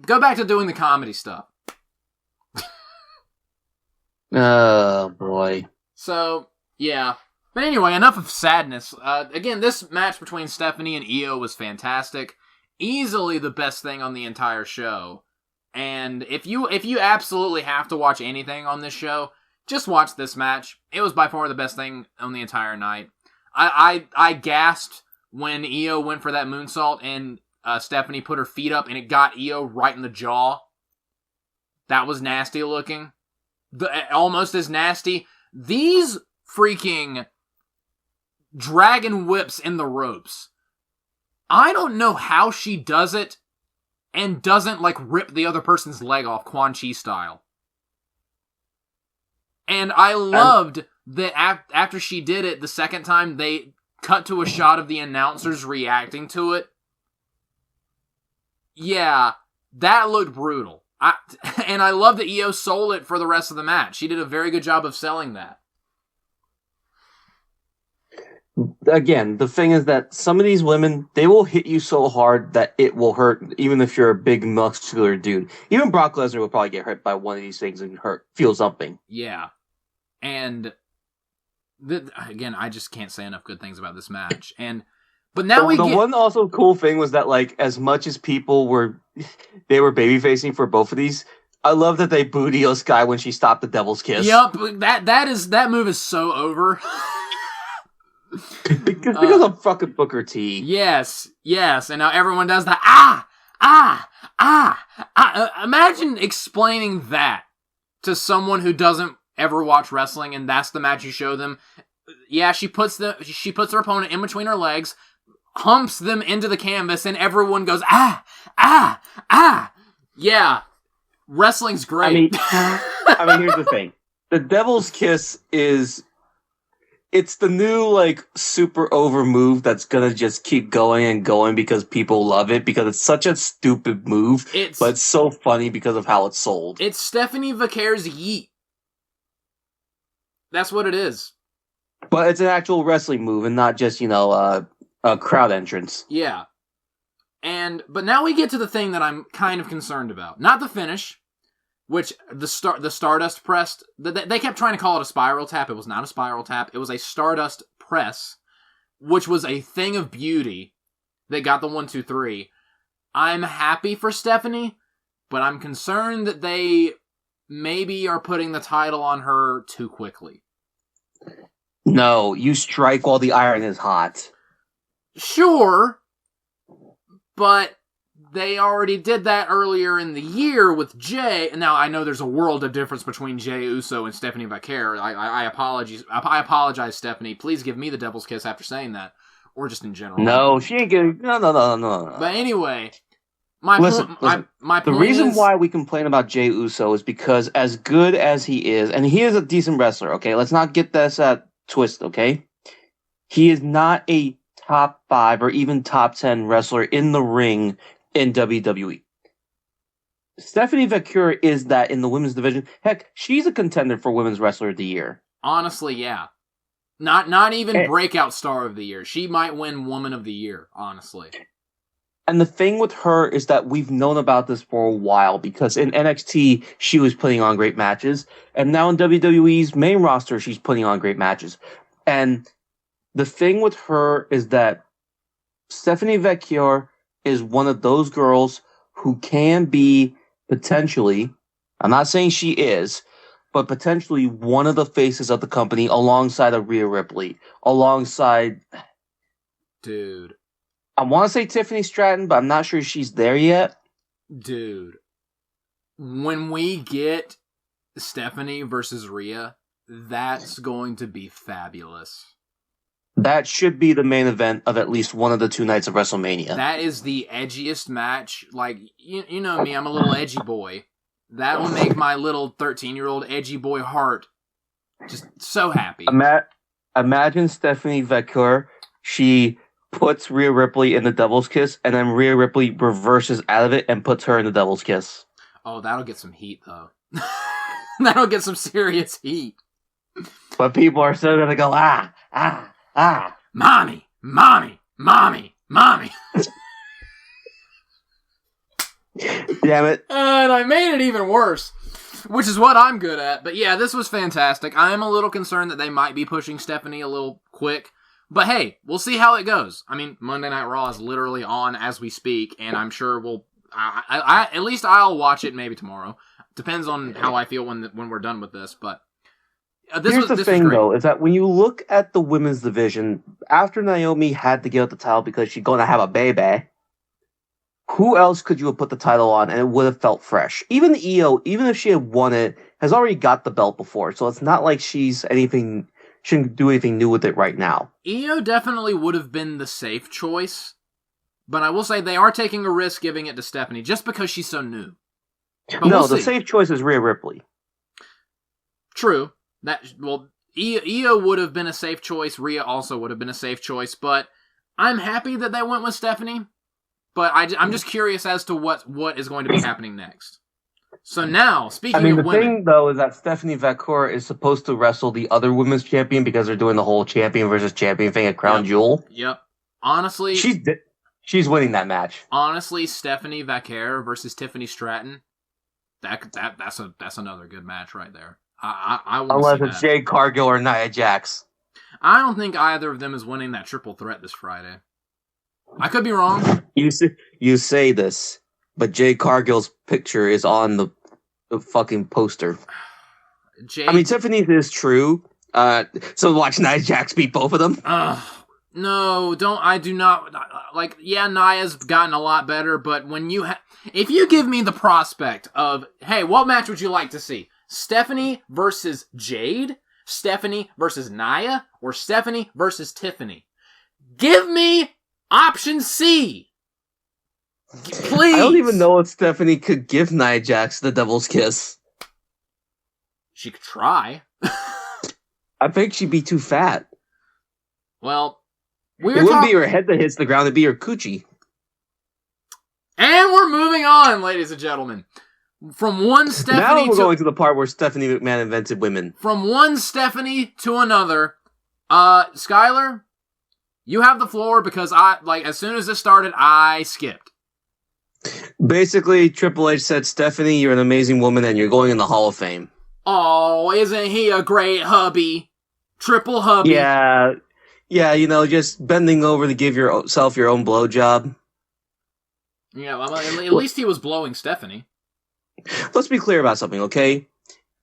go back to doing the comedy stuff. Oh, boy. So, yeah. But anyway, enough of sadness. Again, this match between Stephanie and Io was fantastic. Easily the best thing on the entire show. And if you absolutely have to watch anything on this show, just watch this match. It was by far the best thing on the entire night. I gasped when Io went for that moonsault and Stephanie put her feet up and it got Io right in the jaw. That was nasty looking. Almost as nasty. These freaking dragon whips in the ropes. I don't know how she does it and doesn't, like, rip the other person's leg off Quan Chi style. And I loved that after she did it, the second time, they cut to a shot of the announcers reacting to it. Yeah, that looked brutal. And I love that Io sold it for the rest of the match. She did a very good job of selling that. Again, the thing is that some of these women, they will hit you so hard that it will hurt, even if you're a big, muscular dude. Even Brock Lesnar will probably get hurt by one of these things and feel something. Yeah. And, again, I just can't say enough good things about this match. But now the one also cool thing was that, like, as much as people were babyfacing for both of these, I love that they booed Io Sky when she stopped the Devil's Kiss. Yup, that move is so over. because of fucking Booker T. Yes, and now everyone does the imagine explaining that to someone who doesn't ever watch wrestling, and that's the match you show them. Yeah, she puts her opponent in between her legs, humps them into the canvas, and everyone goes Yeah, wrestling's great. I mean, here's the thing: the Devil's Kiss it's the new, like, super over move that's gonna just keep going and going because people love it, because it's such a stupid move, but it's so funny because of how it's sold. It's Stephanie Vaquer's yeet. That's what it is. But it's an actual wrestling move and not just, a crowd entrance. Yeah. But now we get to the thing that I'm kind of concerned about. Not the finish, which the Stardust press, they kept trying to call it a spiral tap. It was not a spiral tap. It was a Stardust press, which was a thing of beauty. They got the 1, 2, 3. I'm happy for Stephanie, but I'm concerned that they maybe are putting the title on her too quickly. No, you strike while the iron is hot. Sure, but they already did that earlier in the year with Jay. Now, I know there's a world of difference between Jay Uso and Stephanie Vaquer. I apologize, Stephanie. Please give me the devil's kiss after saying that. Or just in general. No, she ain't getting... No. But anyway, Listen, my the point reason is, why we complain about Jey Uso is because as good as he is, and he is a decent wrestler, okay? Let's not get this twist, okay? He is not a top 5 or even top 10 wrestler in the ring in WWE. Stephanie Vaquer is that in the women's division. Heck, she's a contender for Women's Wrestler of the Year. honestly, yeah. Not even breakout star of the year. She might win Woman of the Year, honestly. And the thing with her is that we've known about this for a while because in NXT, she was putting on great matches. And now in WWE's main roster, she's putting on great matches. And the thing with her is that Stephanie Vaquer is one of those girls who can be potentially, I'm not saying she is, but potentially one of the faces of the company alongside of Rhea Ripley, alongside... Dude. I want to say Tiffany Stratton, but I'm not sure she's there yet. Dude. When we get Stephanie versus Rhea, that's going to be fabulous. That should be the main event of at least one of the 2 nights of WrestleMania. That is the edgiest match. Like, you know me, I'm a little edgy boy. That will make my little 13-year-old edgy boy heart just so happy. Imagine Stephanie Vaquer, she puts Rhea Ripley in the Devil's Kiss, and then Rhea Ripley reverses out of it and puts her in the Devil's Kiss. Oh, that'll get some heat, though. That'll get some serious heat. But people are still gonna go, Mommy, mommy, mommy, mommy. Damn it. And I made it even worse, which is what I'm good at. But yeah, this was fantastic. I am a little concerned that they might be pushing Stephanie a little quick. But hey, we'll see how it goes. I mean, Monday Night Raw is literally on as we speak, and I'm sure we'll... at least I'll watch it maybe tomorrow. Depends on how I feel when we're done with this, but... Here's the thing, though, is that when you look at the women's division, after Naomi had to give up the title because she's going to have a baby, who else could you have put the title on and it would have felt fresh? Even Io, even if she had won it, has already got the belt before, so it's not like she shouldn't do anything new with it right now. Io definitely would have been the safe choice, but I will say they are taking a risk giving it to Stephanie just because she's so new. But no, the safe choice is Rhea Ripley. True. Io would have been a safe choice. Rhea also would have been a safe choice, but I'm happy that they went with Stephanie. But I'm just curious as to what is going to be happening next. So now, speaking of women... the thing, though, is that Stephanie Vaquer is supposed to wrestle the other women's champion because they're doing the whole champion versus champion thing at Crown Jewel. Yep. Honestly... She's winning that match. Honestly, Stephanie Vaquer versus Tiffany Stratton, that's another good match right there. I Unless it's Jade Cargill or Nia Jax. I don't think either of them is winning that triple threat this Friday. I could be wrong. You say this, but Jade Cargill's picture is on the fucking poster. I mean, Tiffany's is true. So watch Nia Jax beat both of them. No, I do not. Like, yeah, Nia's gotten a lot better, but if you give me the prospect of, hey, what match would you like to see? Stephanie versus Jade? Stephanie versus Nia? Or Stephanie versus Tiffany? Give me option C! Please! I don't even know if Stephanie could give Nia Jax the Devil's Kiss. She could try. I think she'd be too fat. Well, it wouldn't be her head that hits the ground, it'd be her coochie. And we're moving on, ladies and gentlemen. From one Stephanie now we're going to the part where Stephanie McMahon invented women. From one Stephanie to another. Skyler, you have the floor because as soon as this started, I skipped. Basically, Triple H said, Stephanie, you're an amazing woman and you're going in the Hall of Fame. Oh, isn't he a great hubby? Triple hubby. Yeah, Yeah, just bending over to give yourself your own blowjob. Yeah, well, at least he was blowing Stephanie. Let's be clear about something, okay?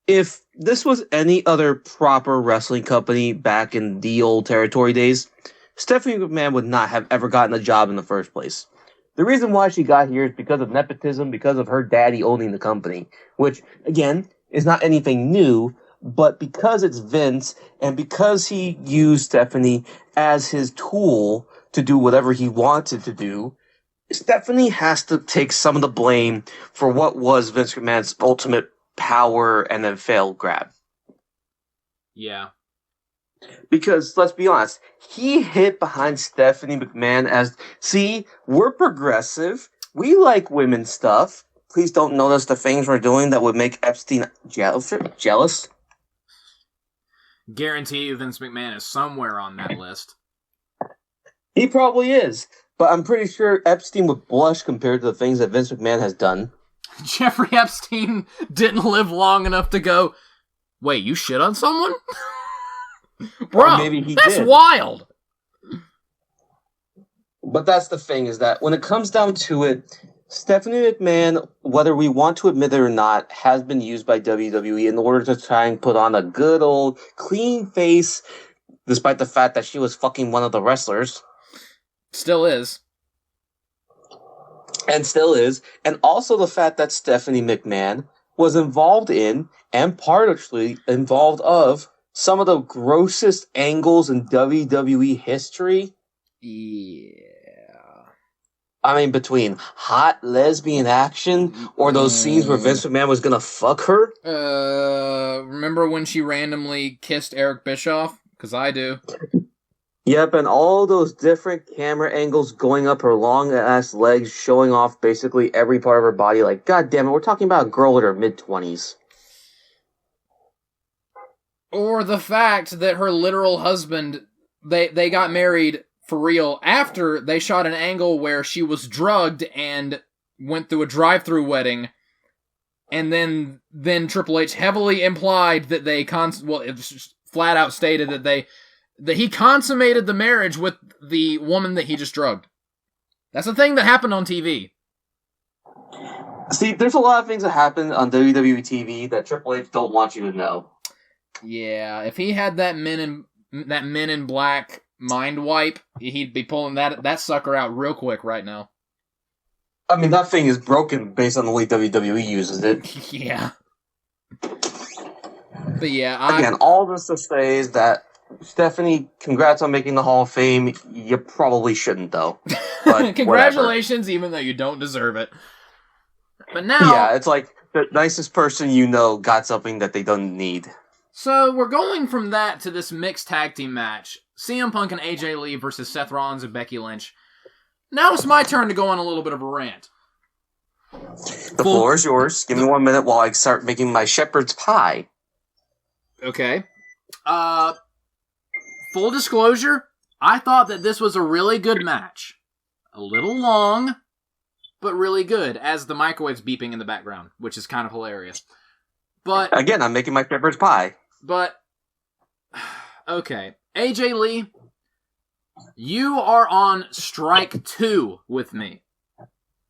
If this was any other proper wrestling company back in the old territory days, Stephanie McMahon would not have ever gotten a job in the first place. The reason why she got here is because of nepotism, because of her daddy owning the company, which, again, is not anything new, but because it's Vince, and because he used Stephanie as his tool to do whatever he wanted to do, Stephanie has to take some of the blame for what was Vince McMahon's ultimate power and then failed grab. Yeah. Because, let's be honest, he hit behind Stephanie McMahon as, see, we're progressive, we like women stuff, please don't notice the things we're doing that would make Epstein jealous. Guarantee you Vince McMahon is somewhere on that list. He probably is, but I'm pretty sure Epstein would blush compared to the things that Vince McMahon has done. Jeffrey Epstein didn't live long enough to go, wait, you shit on someone? Bro, maybe that's did. wild. But that's the thing, is that when it comes down to it, Stephanie McMahon, whether we want to admit it or not, has been used by WWE in order to try and put on a good old clean face, despite the fact that she was fucking one of the wrestlers. Still is. And still is. And also the fact that Stephanie McMahon was involved in, and partially involved of, some of the grossest angles in WWE history. Yeah. I mean, between hot lesbian action or those scenes where Vince McMahon was gonna fuck her. Remember when she randomly kissed Eric Bischoff? Because I do. Yep, and all those different camera angles going up her long-ass legs, showing off basically every part of her body. Like, god damn it, we're talking about a girl in her mid-20s. Or the fact that her literal husband, they got married for real after they shot an angle where she was drugged and went through a drive-through wedding, and then Triple H heavily implied that they it was flat out stated that he consummated the marriage with the woman that he just drugged. That's a thing that happened on TV. See, there's a lot of things that happen on WWE TV that Triple H don't want you to know. Yeah, if he had that Men in Black mind wipe, he'd be pulling that sucker out real quick right now. I mean, that thing is broken based on the way WWE uses it. Yeah. But yeah, again, all this to say is that Stephanie, congrats on making the Hall of Fame. You probably shouldn't, though. But congratulations, whatever. Even though you don't deserve it. But now, yeah, it's like the nicest person you know got something that they don't need. So we're going from that to this mixed tag team match. CM Punk and AJ Lee versus Seth Rollins and Becky Lynch. Now it's my turn to go on a little bit of a rant. The floor is yours. Give me 1 minute while I start making my shepherd's pie. Okay. Full disclosure, I thought that this was a really good match. A little long, but really good, as the microwave's beeping in the background, which is kind of hilarious. But again, I'm making my shepherd's pie. But, okay. AJ Lee, you are on strike 2 with me.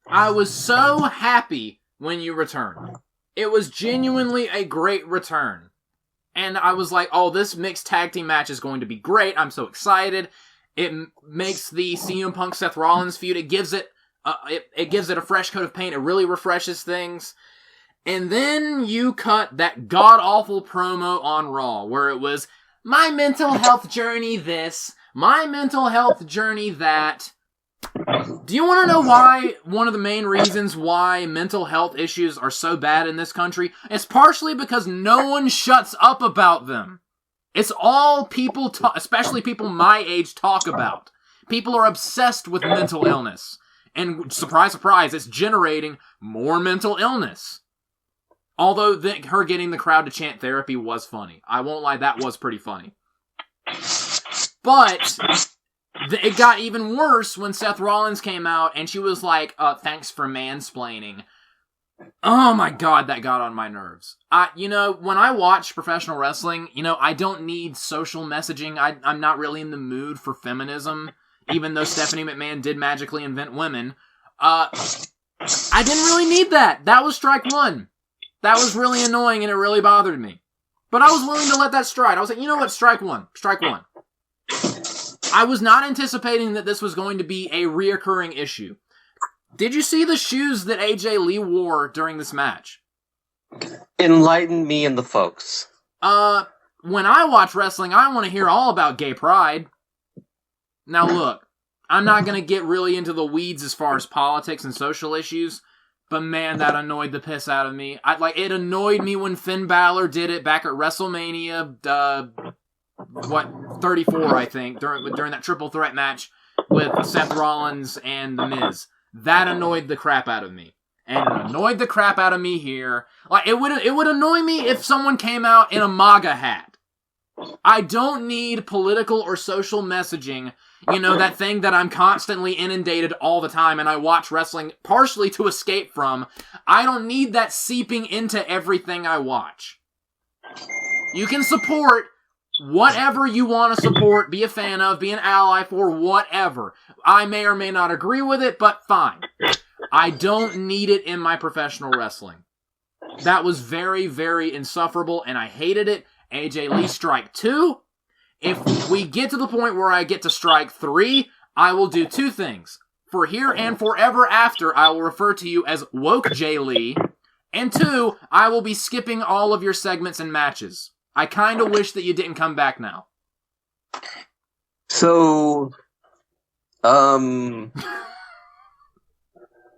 I was so happy when you returned. It was genuinely a great return. And I was like, oh, this mixed tag team match is going to be great. I'm so excited. It makes the CM Punk Seth Rollins feud, it gives it a fresh coat of paint. It really refreshes things. And then you cut that god-awful promo on Raw, where it was, my mental health journey this, my mental health journey that. Do you want to know why one of the main reasons why mental health issues are so bad in this country? It's partially because no one shuts up about them. It's all people, especially people my age, talk about. People are obsessed with mental illness. And surprise, surprise, it's generating more mental illness. Although her getting the crowd to chant therapy was funny. I won't lie, that was pretty funny. But it got even worse when Seth Rollins came out and she was like, thanks for mansplaining. Oh my god, that got on my nerves. When I watch professional wrestling, I don't need social messaging. I'm not really in the mood for feminism, even though Stephanie McMahon did magically invent women. I didn't really need that. That was strike one. That was really annoying and it really bothered me. But I was willing to let that stride. I was like, you know what, strike one. Strike one. I was not anticipating that this was going to be a reoccurring issue. Did you see the shoes that AJ Lee wore during this match? Enlighten me and the folks. When I watch wrestling, I want to hear all about gay pride. Now look, I'm not going to get really into the weeds as far as politics and social issues, but man, that annoyed the piss out of me. It annoyed me when Finn Balor did it back at WrestleMania, 34, I think, during that triple threat match with Seth Rollins and The Miz. That annoyed the crap out of me. And it annoyed the crap out of me here. It would annoy me if someone came out in a MAGA hat. I don't need political or social messaging. That thing that I'm constantly inundated all the time and I watch wrestling partially to escape from. I don't need that seeping into everything I watch. You can support whatever you want to support, be a fan of, be an ally for, whatever. I may or may not agree with it, but fine. I don't need it in my professional wrestling. That was very, very insufferable, and I hated it. AJ Lee strike 2. If we get to the point where I get to strike 3, I will do 2 things. For here and forever after, I will refer to you as Woke J. Lee. And 2, I will be skipping all of your segments and matches. I kind of wish that you didn't come back now. So,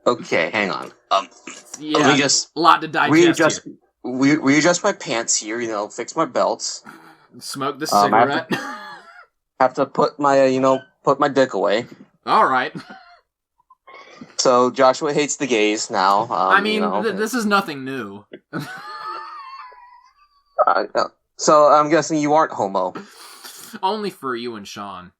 okay, hang on. Yeah, let me just a lot to digest here. Readjust my pants here, fix my belts. Smoke the cigarette. Have to put my dick away. Alright. So, Joshua hates the gays now. This is nothing new. So, I'm guessing you aren't homo. Only for you and Sean.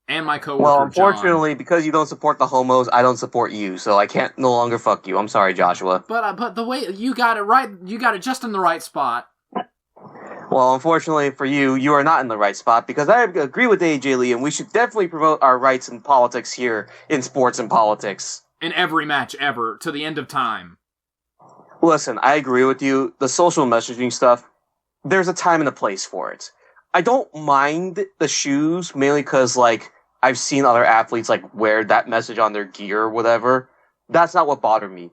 And my coworker, Well, unfortunately, John. Because you don't support the homos, I don't support you, so I can't no longer fuck you. I'm sorry, Joshua. But the way you got it right, you got it just in the right spot. Well, unfortunately for you, you are not in the right spot, because I agree with AJ Lee, and we should definitely promote our rights in politics here, in sports and politics. In every match ever, to the end of time. Listen, I agree with you. The social messaging stuff, there's a time and a place for it. I don't mind the shoes, mainly because, I've seen other athletes, wear that message on their gear or whatever. That's not what bothered me.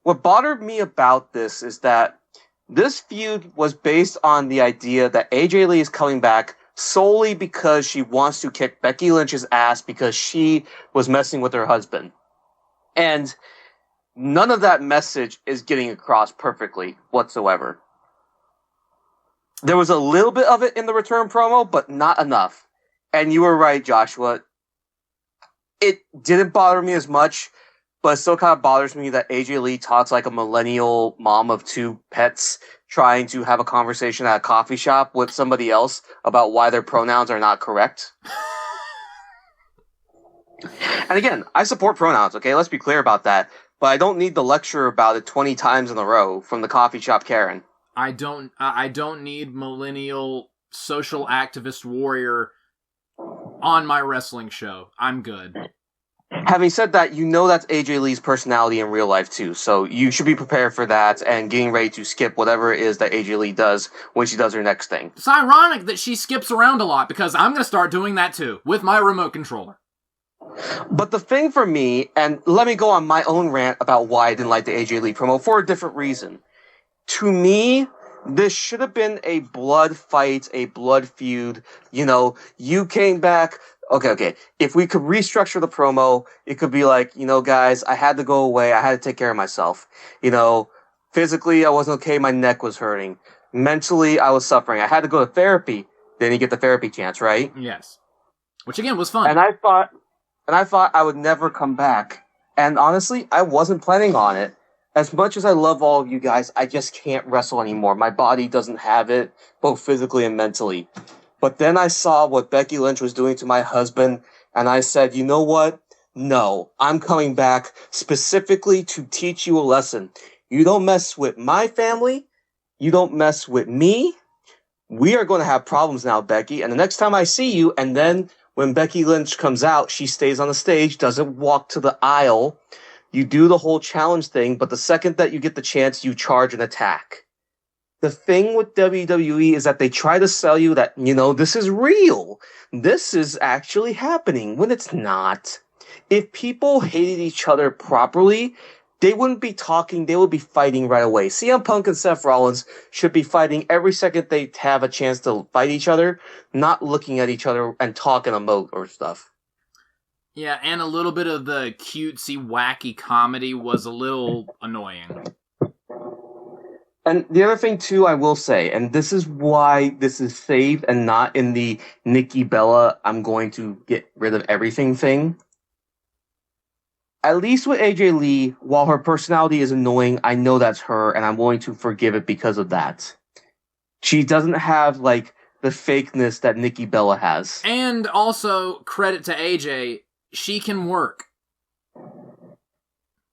What bothered me about this is that this feud was based on the idea that AJ Lee is coming back solely because she wants to kick Becky Lynch's ass because she was messing with her husband. And none of that message is getting across perfectly whatsoever. There was a little bit of it in the return promo, but not enough. And you were right, Joshua. It didn't bother me as much, but it still kind of bothers me that AJ Lee talks like a millennial mom of 2 pets trying to have a conversation at a coffee shop with somebody else about why their pronouns are not correct. And again, I support pronouns, okay? Let's be clear about that. But I don't need to lecture about it 20 times in a row from the coffee shop Karen. I don't need millennial social activist warrior on my wrestling show. I'm good. Having said that, that's AJ Lee's personality in real life too, so you should be prepared for that and getting ready to skip whatever it is that AJ Lee does when she does her next thing. It's ironic that she skips around a lot because I'm going to start doing that too with my remote controller. But the thing for me, and let me go on my own rant about why I didn't like the AJ Lee promo for a different reason. To me, this should have been a blood fight, a blood feud. You came back. Okay. If we could restructure the promo, it could be like, guys, I had to go away. I had to take care of myself. Physically, I wasn't okay. My neck was hurting. Mentally, I was suffering. I had to go to therapy. Then you get the therapy chance, right? Yes. Which again was fun. And I thought I would never come back. And honestly, I wasn't planning on it. As much as I love all of you guys, I just can't wrestle anymore. My body doesn't have it, both physically and mentally. But then I saw what Becky Lynch was doing to my husband, and I said, you know what? No, I'm coming back specifically to teach you a lesson. You don't mess with my family. You don't mess with me. We are going to have problems now, Becky. And the next time I see you, and then when Becky Lynch comes out, she stays on the stage, doesn't walk to the aisle. You do the whole challenge thing, but the second that you get the chance, you charge and attack. The thing with WWE is that they try to sell you that, this is real. This is actually happening when it's not. If people hated each other properly, they wouldn't be talking, they would be fighting right away. CM Punk and Seth Rollins should be fighting every second they have a chance to fight each other, not looking at each other and talking emote or stuff. Yeah, and a little bit of the cutesy, wacky comedy was a little annoying. And the other thing, too, I will say, and this is why this is saved and not in the Nikki Bella, I'm going to get rid of everything thing. At least with AJ Lee, while her personality is annoying, I know that's her, and I'm willing to forgive it because of that. She doesn't have, the fakeness that Nikki Bella has. And also, credit to AJ, she can work.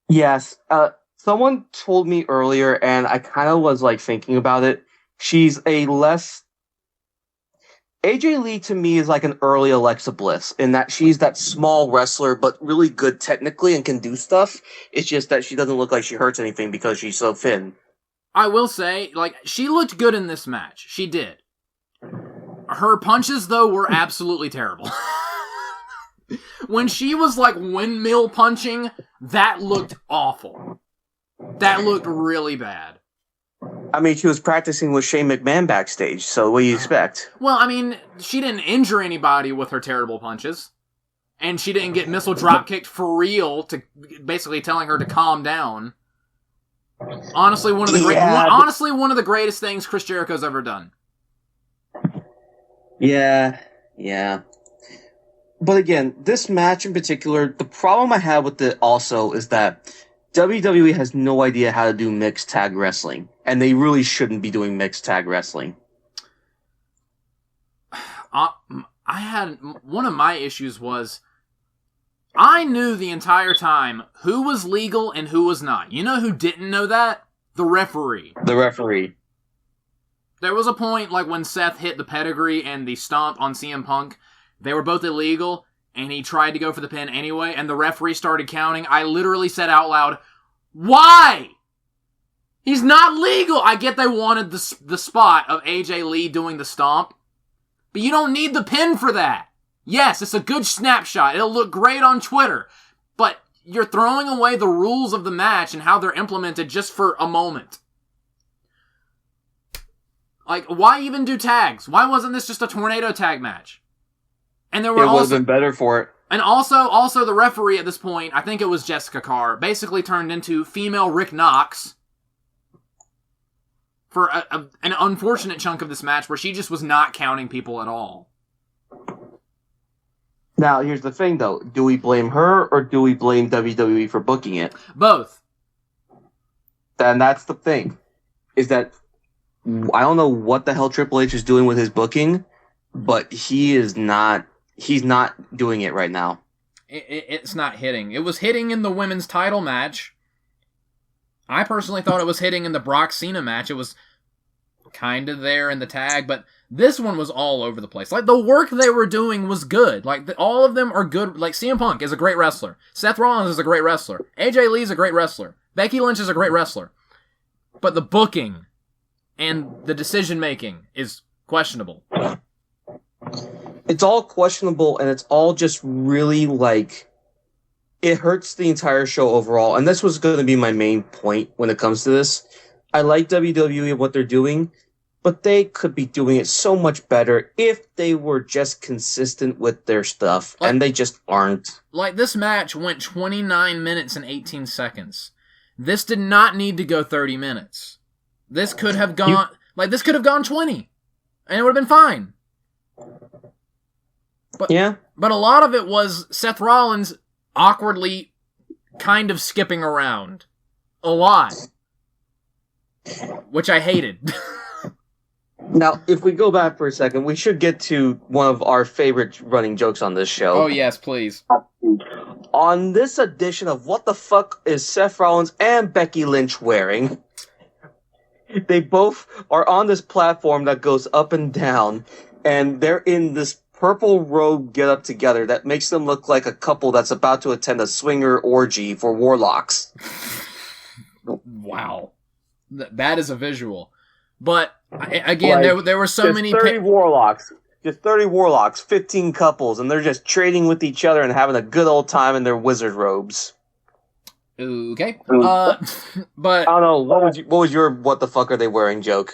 Yes, someone told me earlier, and I kind of was, thinking about it. She's a less... AJ Lee, to me, is like an early Alexa Bliss, in that she's that small wrestler, but really good technically and can do stuff. It's just that she doesn't look like she hurts anything because she's so thin. I will say, she looked good in this match. She did. Her punches, though, were absolutely terrible. When she was, windmill punching, that looked awful. That looked really bad. I mean, she was practicing with Shane McMahon backstage, so what do you expect? Well, I mean, she didn't injure anybody with her terrible punches. And she didn't get missile drop-kicked for real, to basically telling her to calm down. Honestly, one of the greatest things Chris Jericho's ever done. Yeah. But again, this match in particular, the problem I have with it also is that WWE has no idea how to do mixed tag wrestling, and they really shouldn't be doing mixed tag wrestling. One of my issues was, I knew the entire time who was legal and who was not. You know who didn't know that? The referee. The referee. There was a point, when Seth hit the pedigree and the stomp on CM Punk, they were both illegal, and he tried to go for the pin anyway, and the referee started counting. I literally said out loud, why? He's not legal! I get they wanted the spot of AJ Lee doing the stomp, but you don't need the pin for that. Yes, it's a good snapshot. It'll look great on Twitter, but you're throwing away the rules of the match and how they're implemented just for a moment. Why even do tags? Why wasn't this just a tornado tag match? And there were it would have been better for it. And also the referee at this point, I think it was Jessica Carr, basically turned into female Rick Knox for an unfortunate chunk of this match where she just was not counting people at all. Now, here's the thing, though. Do we blame her, or do we blame WWE for booking it? Both. And that's the thing, is that I don't know what the hell Triple H is doing with his booking, but he's not doing it right now. It's not hitting. It was hitting in the women's title match. I personally thought it was hitting in the Brock Cena match. It was kind of there in the tag, but this one was all over the place. The work they were doing was good. All of them are good. CM Punk is a great wrestler. Seth Rollins is a great wrestler. AJ Lee is a great wrestler. Becky Lynch is a great wrestler. But the booking and the decision-making is questionable. It's all questionable, and it's all just really, it hurts the entire show overall. And this was going to be my main point when it comes to this. I like WWE and what they're doing, but they could be doing it so much better if they were just consistent with their stuff, and they just aren't. This match went 29 minutes and 18 seconds. This did not need to go 30 minutes. This could have gone, this could have gone 20, and it would have been fine. But, yeah. But a lot of it was Seth Rollins awkwardly kind of skipping around. A lot. Which I hated. Now, if we go back for a second, we should get to one of our favorite running jokes on this show. Oh, yes, please. On this edition of What the Fuck is Seth Rollins and Becky Lynch wearing? They both are on this platform that goes up and down, and they're in this purple robe get-up together that makes them look like a couple that's about to attend a swinger orgy for warlocks. Wow. That is a visual. But, again, there were so many... 30 warlocks. Just 30 warlocks, 15 couples, and they're just trading with each other and having a good old time in their wizard robes. Okay. But... I don't know, what was your what the fuck are they wearing joke?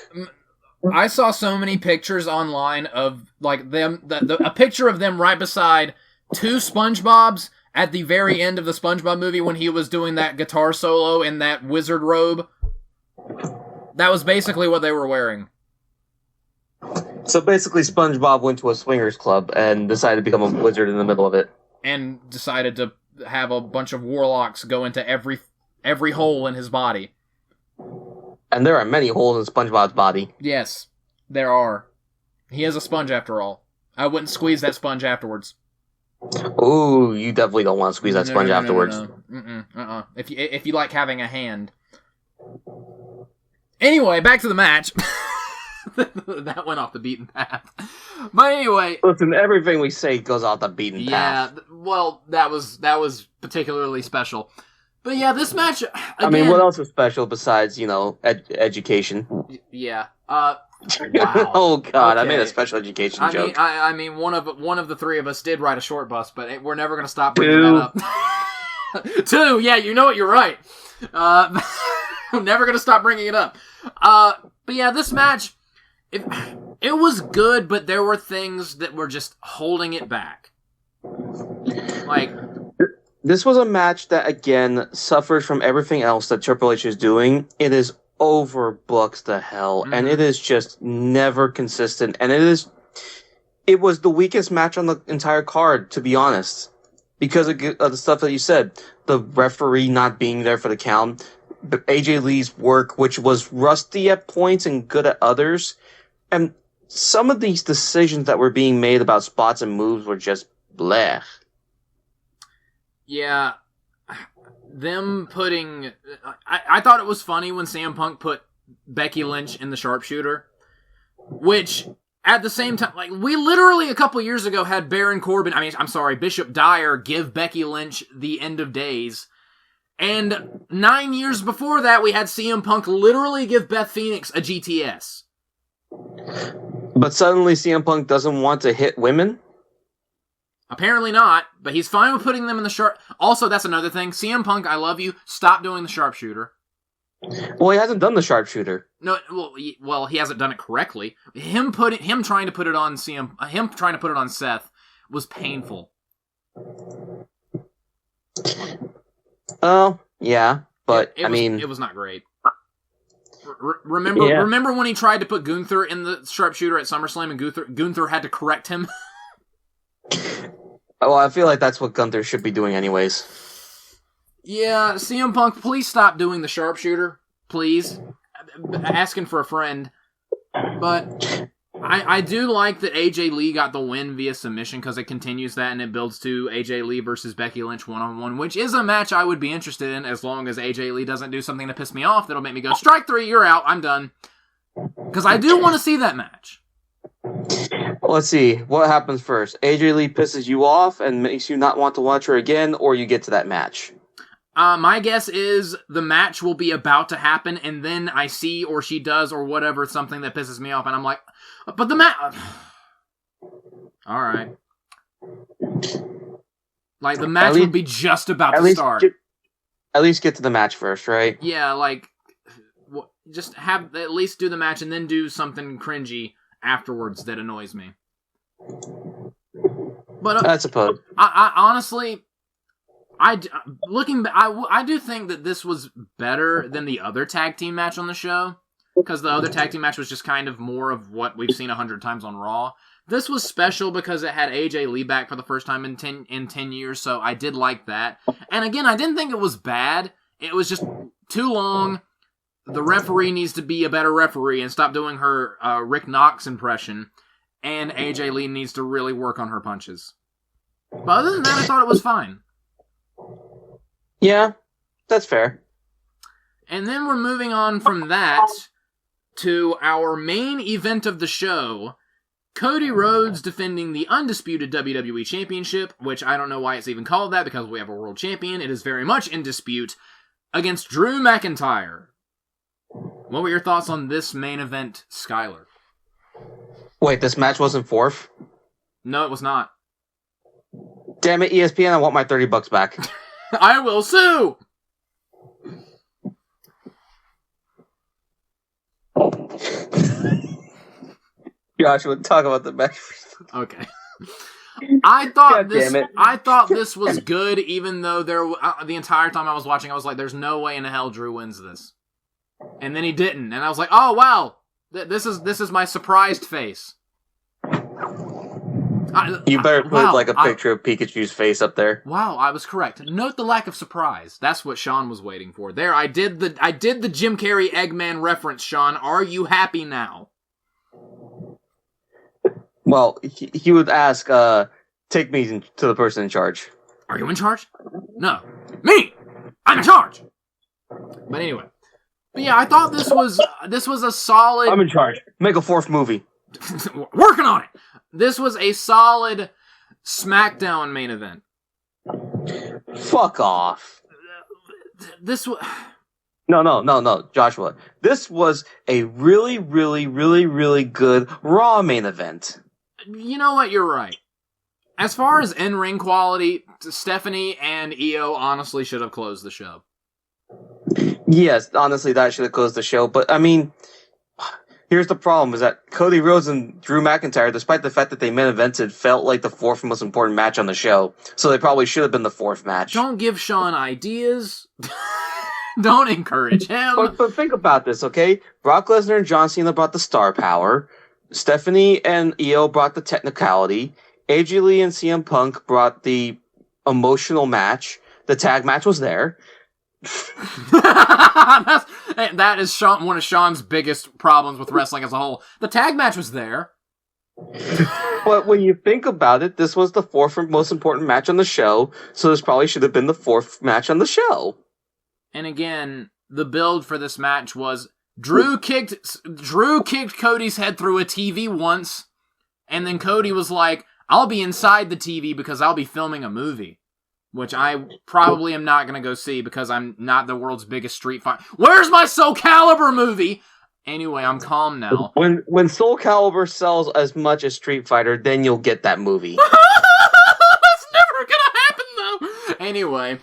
I saw so many pictures online of, like, them... a picture of them right beside two SpongeBobs at the very end of the SpongeBob movie when he was doing that guitar solo in that wizard robe. That was basically what they were wearing. So basically, SpongeBob went to a swingers club and decided to become a wizard in the middle of it. And decided to have a bunch of warlocks go into every hole in his body. And there are many holes in SpongeBob's body. Yes, there are. He is a sponge after all. I wouldn't squeeze that sponge afterwards. Ooh, you definitely don't want to squeeze that sponge afterwards. No. If you like having a hand. Anyway, back to the match. That went off the beaten path. But anyway... Listen, everything we say goes off the beaten path. Yeah, well, that was particularly special. But yeah, this match... Again, I mean, what else is special besides, education? Yeah. Wow. Oh, God, okay. I made a special education joke. I mean, one of the three of us did ride a short bus, but we're never going to stop bringing that up. 2, yeah, you know what, you're right. I'm never going to stop bringing it up. But yeah, this match... It was good, but there were things that were just holding it back. Like... This was a match that, again, suffers from everything else that Triple H is doing. It is overbooked to hell, and it is just never consistent, and it was the weakest match on the entire card, to be honest. Because of the stuff that you said. The referee not being there for the count, AJ Lee's work, which was rusty at points and good at others, and some of these decisions that were being made about spots and moves were just bleh. Yeah, them putting... I thought it was funny when CM Punk put Becky Lynch in the sharpshooter, which, at the same time, like, we literally a couple years ago had Bishop Dyer give Becky Lynch the end of days, and 9 years before that, we had CM Punk literally give Beth Phoenix a GTS. But suddenly CM Punk doesn't want to hit women? Apparently not, but he's fine with putting them in the sharp... Also, that's another thing. CM Punk, I love you. Stop doing the sharpshooter. Well, he hasn't done the sharpshooter. No, well, he hasn't done it correctly. Him trying to put it on Seth was painful. Oh, yeah, but it was not great. Remember when he tried to put Gunther in the sharpshooter at SummerSlam and Gunther had to correct him? Well, I feel like that's what Gunther should be doing anyways. Yeah, CM Punk, please stop doing the sharpshooter. Please. Asking for a friend. But I do like that AJ Lee got the win via submission because it continues that and it builds to AJ Lee versus Becky Lynch one-on-one, which is a match I would be interested in as long as AJ Lee doesn't do something to piss me off that'll make me go, strike 3, you're out, I'm done. Because I do want to see that match. Let's see. What happens first? AJ Lee pisses you off and makes you not want to watch her again, or you get to that match? My guess is the match will be about to happen, and then I see, or she does, or whatever, something that pisses me off, and I'm like, but the match... Alright. Like, the match will be just about to start. At least get to the match first, right? Yeah, like, just at least do the match, and then do something cringy afterwards that annoys me. But I suppose. I honestly, I do think that this was better than the other tag team match on the show, because the other tag team match was just kind of more of what we've seen 100 times on Raw. This was special because it had AJ Lee back for the first time in 10 years, so I did like that. And again, I didn't think it was bad. It was just too long. the referee needs to be a better referee and stop doing her Rick Knox impression, and AJ Lee needs to really work on her punches. But other than that, I thought it was fine. Yeah, that's fair. And then we're moving on from that to our main event of the show, Cody Rhodes defending the undisputed WWE Championship, which I don't know why it's even called that, because we have a world champion. It is very much in dispute, against Drew McIntyre. What were your thoughts on this main event, Skyler? Wait, this match wasn't fourth? No, it was not. Damn it, ESPN, I want my $30 back. I will sue! Joshua, talk about the match. Okay. I thought God this was good, even though the entire time I was watching, I was like, "There's no way in hell Drew wins this," and then he didn't, and I was like, "Oh wow, this is my surprised face." You better put a picture of Pikachu's face up there. Wow, I was correct. Note the lack of surprise. That's what Sean was waiting for. There, I did the Jim Carrey Eggman reference. Sean, are you happy now? Well, he would ask, take me to the person in charge. Are you in charge? No. Me! I'm in charge! But anyway. But yeah, I thought this was a solid... I'm in charge. Make a fourth movie. Working on it! This was a solid SmackDown main event. Fuck off. This was... No, Joshua. This was a really, really, really, really good Raw main event. You know what? You're right. As far as in-ring quality, Stephanie and Io honestly should have closed the show. Yes, honestly, that should have closed the show. But, I mean, here's the problem, is that Cody Rhodes and Drew McIntyre, despite the fact that they main evented, felt like the fourth most important match on the show. So they probably should have been the fourth match. Don't give Sean ideas. Don't encourage him. But think about this, okay? Brock Lesnar and John Cena brought the star power. Stephanie and Io brought the technicality. AJ Lee and CM Punk brought the emotional match. The tag match was there. That is one of Sean's biggest problems with wrestling as a whole. The tag match was there. But when you think about it, this was the fourth most important match on the show, so this probably should have been the fourth match on the show. And again, the build for this match was Drew kicked Cody's head through a TV once, and then Cody was like, "I'll be inside the TV because I'll be filming a movie," which I probably am not going to go see because I'm not the world's biggest Street Fighter. Where's my Soul Calibur movie? Anyway, I'm calm now. When Soul Calibur sells as much as Street Fighter, then you'll get that movie. That's never gonna happen though. Anyway,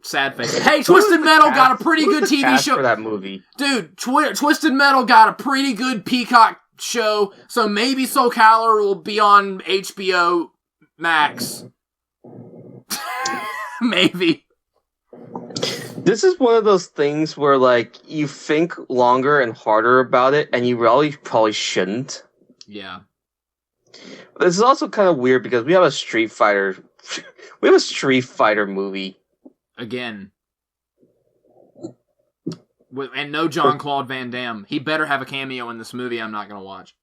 sad face. Hey, Twisted Metal got a pretty good TV show for that movie. Dude, Twisted Metal got a pretty good Peacock show, so maybe Soul Calibur will be on HBO Max. Maybe. This is one of those things where, like, you think longer and harder about it, and you really probably shouldn't. Yeah. This is also kind of weird because we have a Street Fighter movie. Again. And no Jean-Claude Van Damme. He better have a cameo in this movie I'm not going to watch.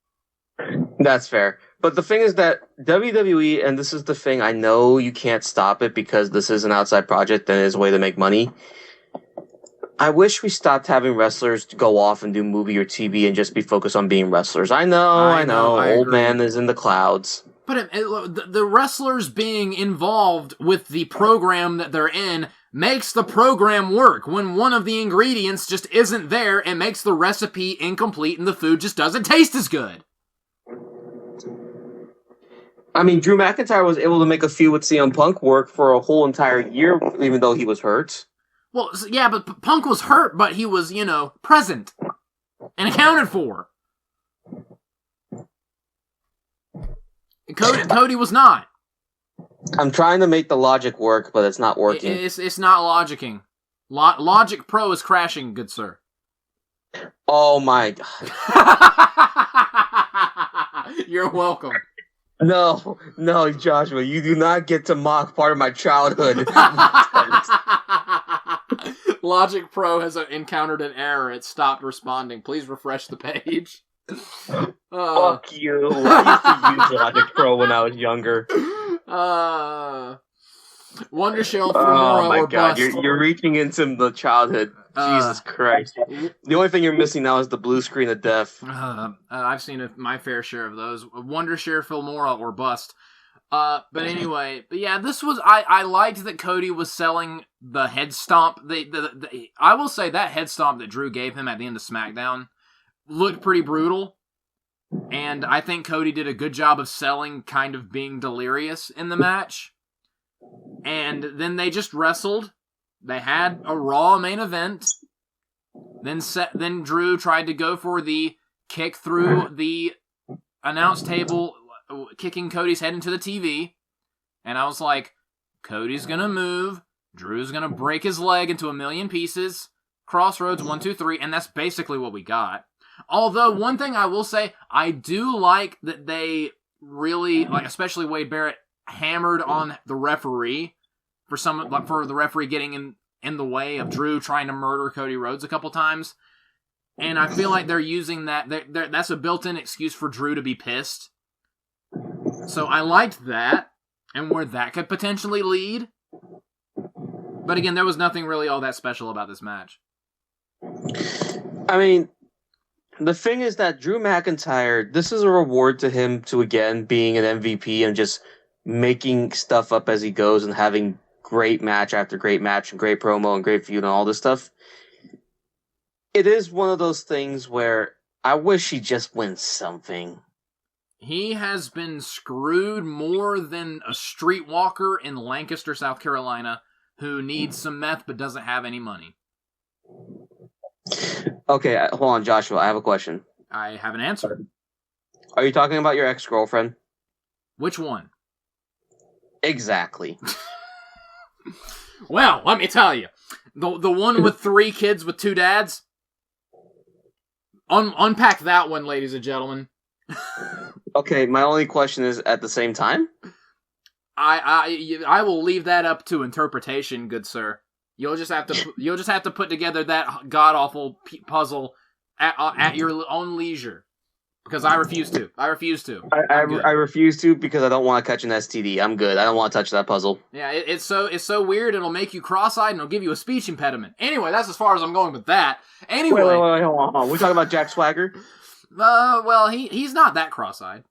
That's fair. But the thing is that WWE, and this is the thing, I know you can't stop it because this is an outside project and it is a way to make money. I wish we stopped having wrestlers go off and do movie or TV and just be focused on being wrestlers. I know. Old man is in the clouds. But the wrestlers being involved with the program that they're in makes the program work. When one of the ingredients just isn't there, it makes the recipe incomplete and the food just doesn't taste as good. I mean, Drew McIntyre was able to make a feud with CM Punk work for a whole entire year, even though he was hurt. Well, yeah, but Punk was hurt, but he was, present and accounted for. Cody was not. I'm trying to make the logic work, but it's not working. It's not logicking. Logic Pro is crashing, good sir. Oh my God. You're welcome. No, Joshua, you do not get to mock part of my childhood. Logic Pro has encountered an error. It stopped responding. Please refresh the page. Fuck you. I used to use Logic Pro when I was younger. Wonder Shell, Oh Femora, my or god, Bust. you're reaching into the childhood. Jesus Christ. The only thing you're missing now is the blue screen of death. I've seen my fair share of those. Wonder Share, Filmora, or Bust. But anyway, this was... I liked that Cody was selling the head stomp. I will say that head stomp that Drew gave him at the end of SmackDown looked pretty brutal. And I think Cody did a good job of selling kind of being delirious in the match. And then they just wrestled. They had a Raw main event. Then Drew tried to go for the kick through the announce table, kicking Cody's head into the TV. And I was like, Cody's gonna move. Drew's gonna break his leg into a million pieces. Crossroads, 1, 2, 3. And that's basically what we got. Although, one thing I will say, I do like that they really, especially Wade Barrett, hammered on the referee for the referee getting in the way of Drew trying to murder Cody Rhodes a couple times. And I feel like they're using that. That's a built-in excuse for Drew to be pissed. So I liked that, and where that could potentially lead. But again, there was nothing really all that special about this match. I mean, the thing is that Drew McIntyre, this is a reward to him to, again, being an MVP and just making stuff up as he goes and having great match after great match and great promo and great feud and all this stuff. It is one of those things where I wish he just wins something. He has been screwed more than a streetwalker in Lancaster, South Carolina, who needs some meth but doesn't have any money. Okay, hold on, Joshua. I have a question. I have an answer. Are you talking about your ex-girlfriend? Which one? Exactly. Well, let me tell you. The one with 3 kids with 2 dads? Unpack that one, ladies and gentlemen. Okay, my only question is, at the same time? I will leave that up to interpretation, good sir. You'll just have to put together that god-awful puzzle at your own leisure. Because I refuse to. I refuse to. I refuse to because I don't want to catch an STD. I'm good. I don't want to touch that puzzle. Yeah, it's so weird. It'll make you cross-eyed and it'll give you a speech impediment. Anyway, that's as far as I'm going with that. Anyway, wait, hold on. We're talking about Jack Swagger. Well, he's not that cross-eyed.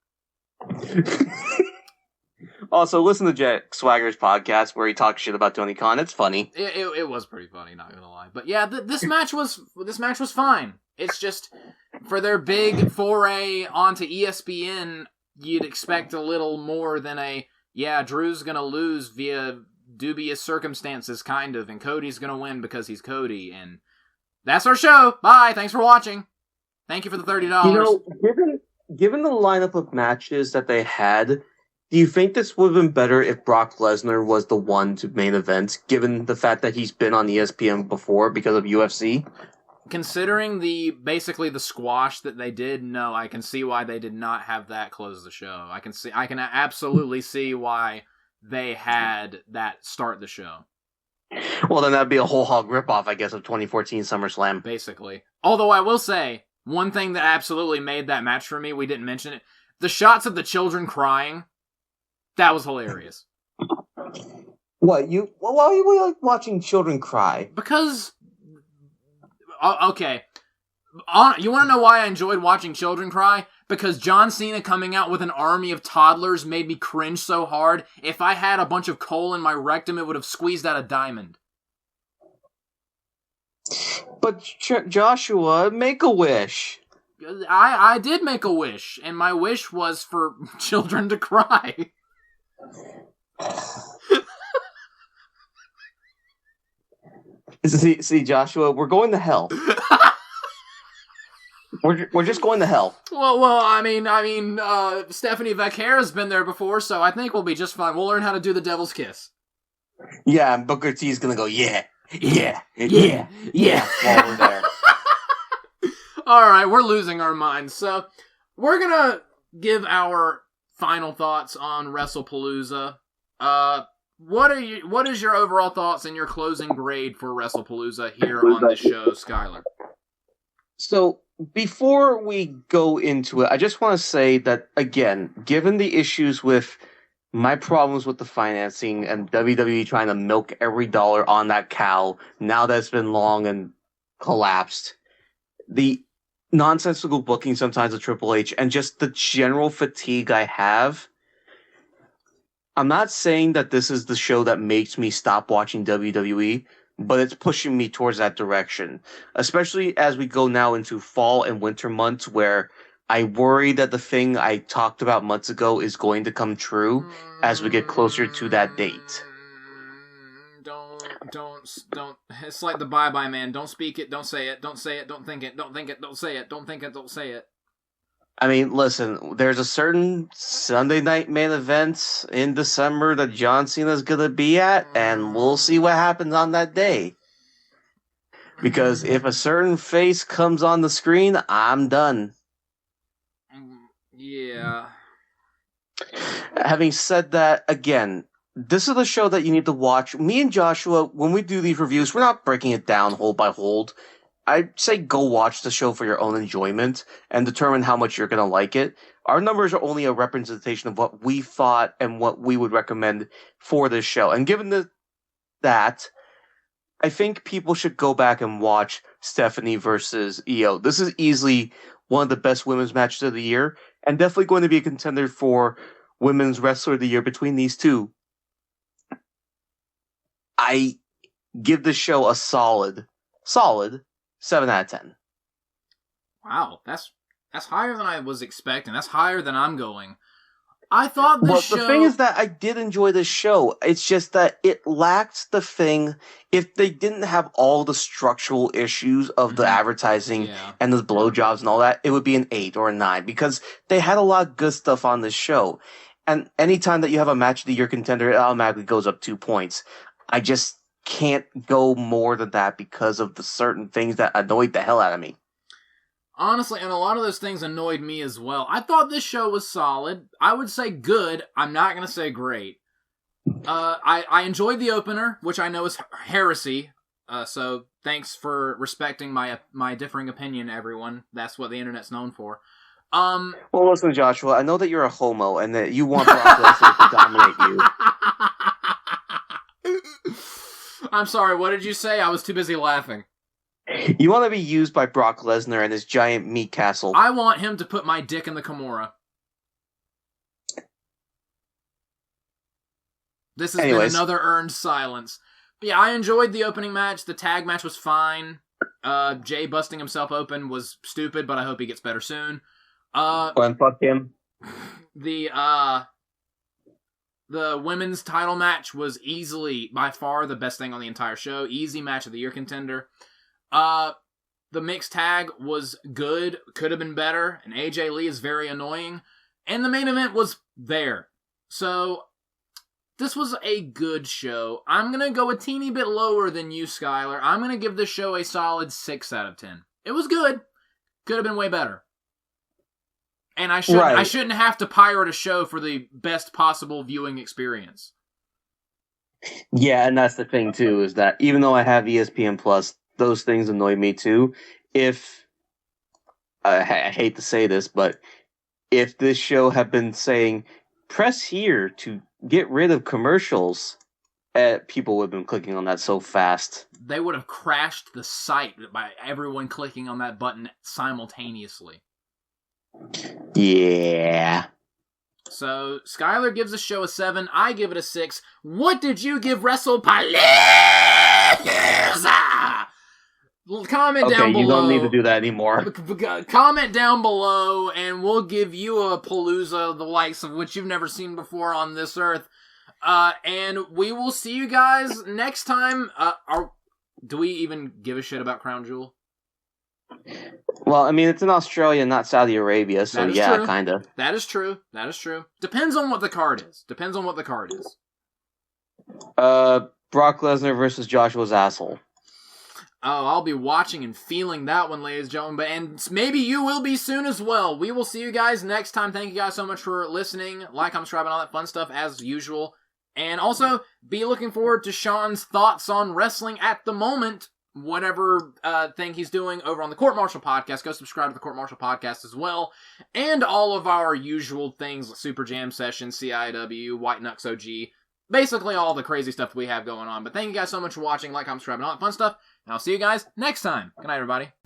Also, listen to Jack Swagger's podcast where he talks shit about Tony Khan. It's funny. It was pretty funny, not gonna lie. But yeah, this match was fine. It's just for their big foray onto ESPN, you'd expect a little more than Drew's gonna lose via dubious circumstances, kind of, and Cody's gonna win because he's Cody, and that's our show. Bye. Thanks for watching. Thank you for the $30. You know, given the lineup of matches that they had, do you think this would have been better if Brock Lesnar was the one to main event, given the fact that he's been on ESPN before because of UFC? Considering basically the squash that they did, no, I can see why they did not have that close the show. I can absolutely see why they had that start the show. Well, then that'd be a whole hog ripoff, I guess, of 2014 SummerSlam. Basically. Although I will say, one thing that absolutely made that match for me, we didn't mention it, the shots of the children crying, that was hilarious. Why are you like watching children cry? Because, okay, you want to know why I enjoyed watching children cry? Because John Cena coming out with an army of toddlers made me cringe so hard. If I had a bunch of coal in my rectum, it would have squeezed out a diamond. But Joshua, make a wish. I did make a wish, and my wish was for children to cry. See, Joshua, we're going to hell. we're just going to hell. Well, I mean, Stephanie Vaquer has been there before, so I think we'll be just fine. We'll learn how to do the devil's kiss. Yeah, and Booker T's gonna go, yeah. While we're there. Alright, we're losing our minds. So, we're gonna give our final thoughts on WrestlePalooza. What is your overall thoughts and your closing grade for WrestlePalooza here on this show, Skyler? So before we go into it, I just want to say that, again, given the issues with my problems with the financing and WWE trying to milk every dollar on that cow, now that it's been long and collapsed, the nonsensical booking sometimes of Triple H, and just the general fatigue I have, I'm not saying that this is the show that makes me stop watching WWE, but it's pushing me towards that direction, especially as we go now into fall and winter months where I worry that the thing I talked about months ago is going to come true as we get closer to that date. Don't. It's like the bye-bye man. Don't speak it, don't say it, don't say it, don't think it, don't think it, don't say it, don't think it, don't say it. I mean, listen, there's a certain Sunday night main event in December that John Cena's going to be at, and we'll see what happens on that day. Because if a certain face comes on the screen, I'm done. Yeah. Having said that, again, this is the show that you need to watch. Me and Joshua, when we do these reviews, we're not breaking it down hold by hold. I'd say go watch the show for your own enjoyment and determine how much you're going to like it. Our numbers are only a representation of what we thought and what we would recommend for this show. And given that, I think people should go back and watch Stephanie versus Io. This is easily one of the best women's matches of the year, and definitely going to be a contender for Women's Wrestler of the Year between these two. I give this show a solid 7 out of 10. Wow, that's higher than I was expecting. That's higher than I'm going. I thought this show... the thing is that I did enjoy this show. It's just that it lacked the thing. If they didn't have all the structural issues of the advertising and the blowjobs and all that, it would be an 8 or a 9 because they had a lot of good stuff on this show. And anytime that you have a match of the year contender, it automatically goes up 2 points. I just can't go more than that because of the certain things that annoyed the hell out of me. Honestly, and a lot of those things annoyed me as well. I thought this show was solid. I would say good. I'm not going to say great. I enjoyed the opener, which I know is heresy. So thanks for respecting my differing opinion, everyone. That's what the internet's known for. Well, listen, Joshua, I know that you're a homo and that you want Brock Lesnar to dominate you. I'm sorry, what did you say? I was too busy laughing. You want to be used by Brock Lesnar and his giant meat castle. I want him to put my dick in the Kimura. This has been another earned silence. But yeah, I enjoyed the opening match. The tag match was fine. Jay busting himself open was stupid, but I hope he gets better soon. And fuck him. The women's title match was easily, by far, the best thing on the entire show. Easy match of the year contender. The mixed tag was good, could have been better, and AJ Lee is very annoying. And the main event was there. So, this was a good show. I'm going to go a teeny bit lower than you, Skyler. I'm going to give this show a solid 6 out of 10. It was good. Could have been way better. And I shouldn't have to pirate a show for the best possible viewing experience. Yeah, and that's the thing, too, is that even though I have ESPN Plus, those things annoy me, too. If, I hate to say this, but if this show had been saying, press here to get rid of commercials, people would have been clicking on that so fast. They would have crashed the site by everyone clicking on that button simultaneously. Yeah. So, Skyler gives the show a 7. I give it a 6. What did you give WrestlePalooza? Comment down below. You don't need to do that anymore. Comment down below, and we'll give you a Palooza, the likes of which you've never seen before on this earth. And we will see you guys next time. Do we even give a shit about Crown Jewel? Well, I mean, it's in Australia, not Saudi Arabia, so yeah, true. kind of. That is true. Depends on what the card is. Brock Lesnar versus Joshua's asshole. Oh, I'll be watching and feeling that one, ladies and gentlemen. And maybe you will be soon as well. We will see you guys next time. Thank you guys so much for listening. Like, comment, subscribe, and all that fun stuff as usual. And also, be looking forward to Sean's thoughts on wrestling at the moment, whatever thing he's doing over on the Court Martial Podcast. Go subscribe to the Court Martial Podcast as well. And all of our usual things, like Super Jam Session, CIW, White Nux OG, basically all the crazy stuff we have going on. But thank you guys so much for watching. Like, comment, subscribe, and all that fun stuff. And I'll see you guys next time. Good night, everybody.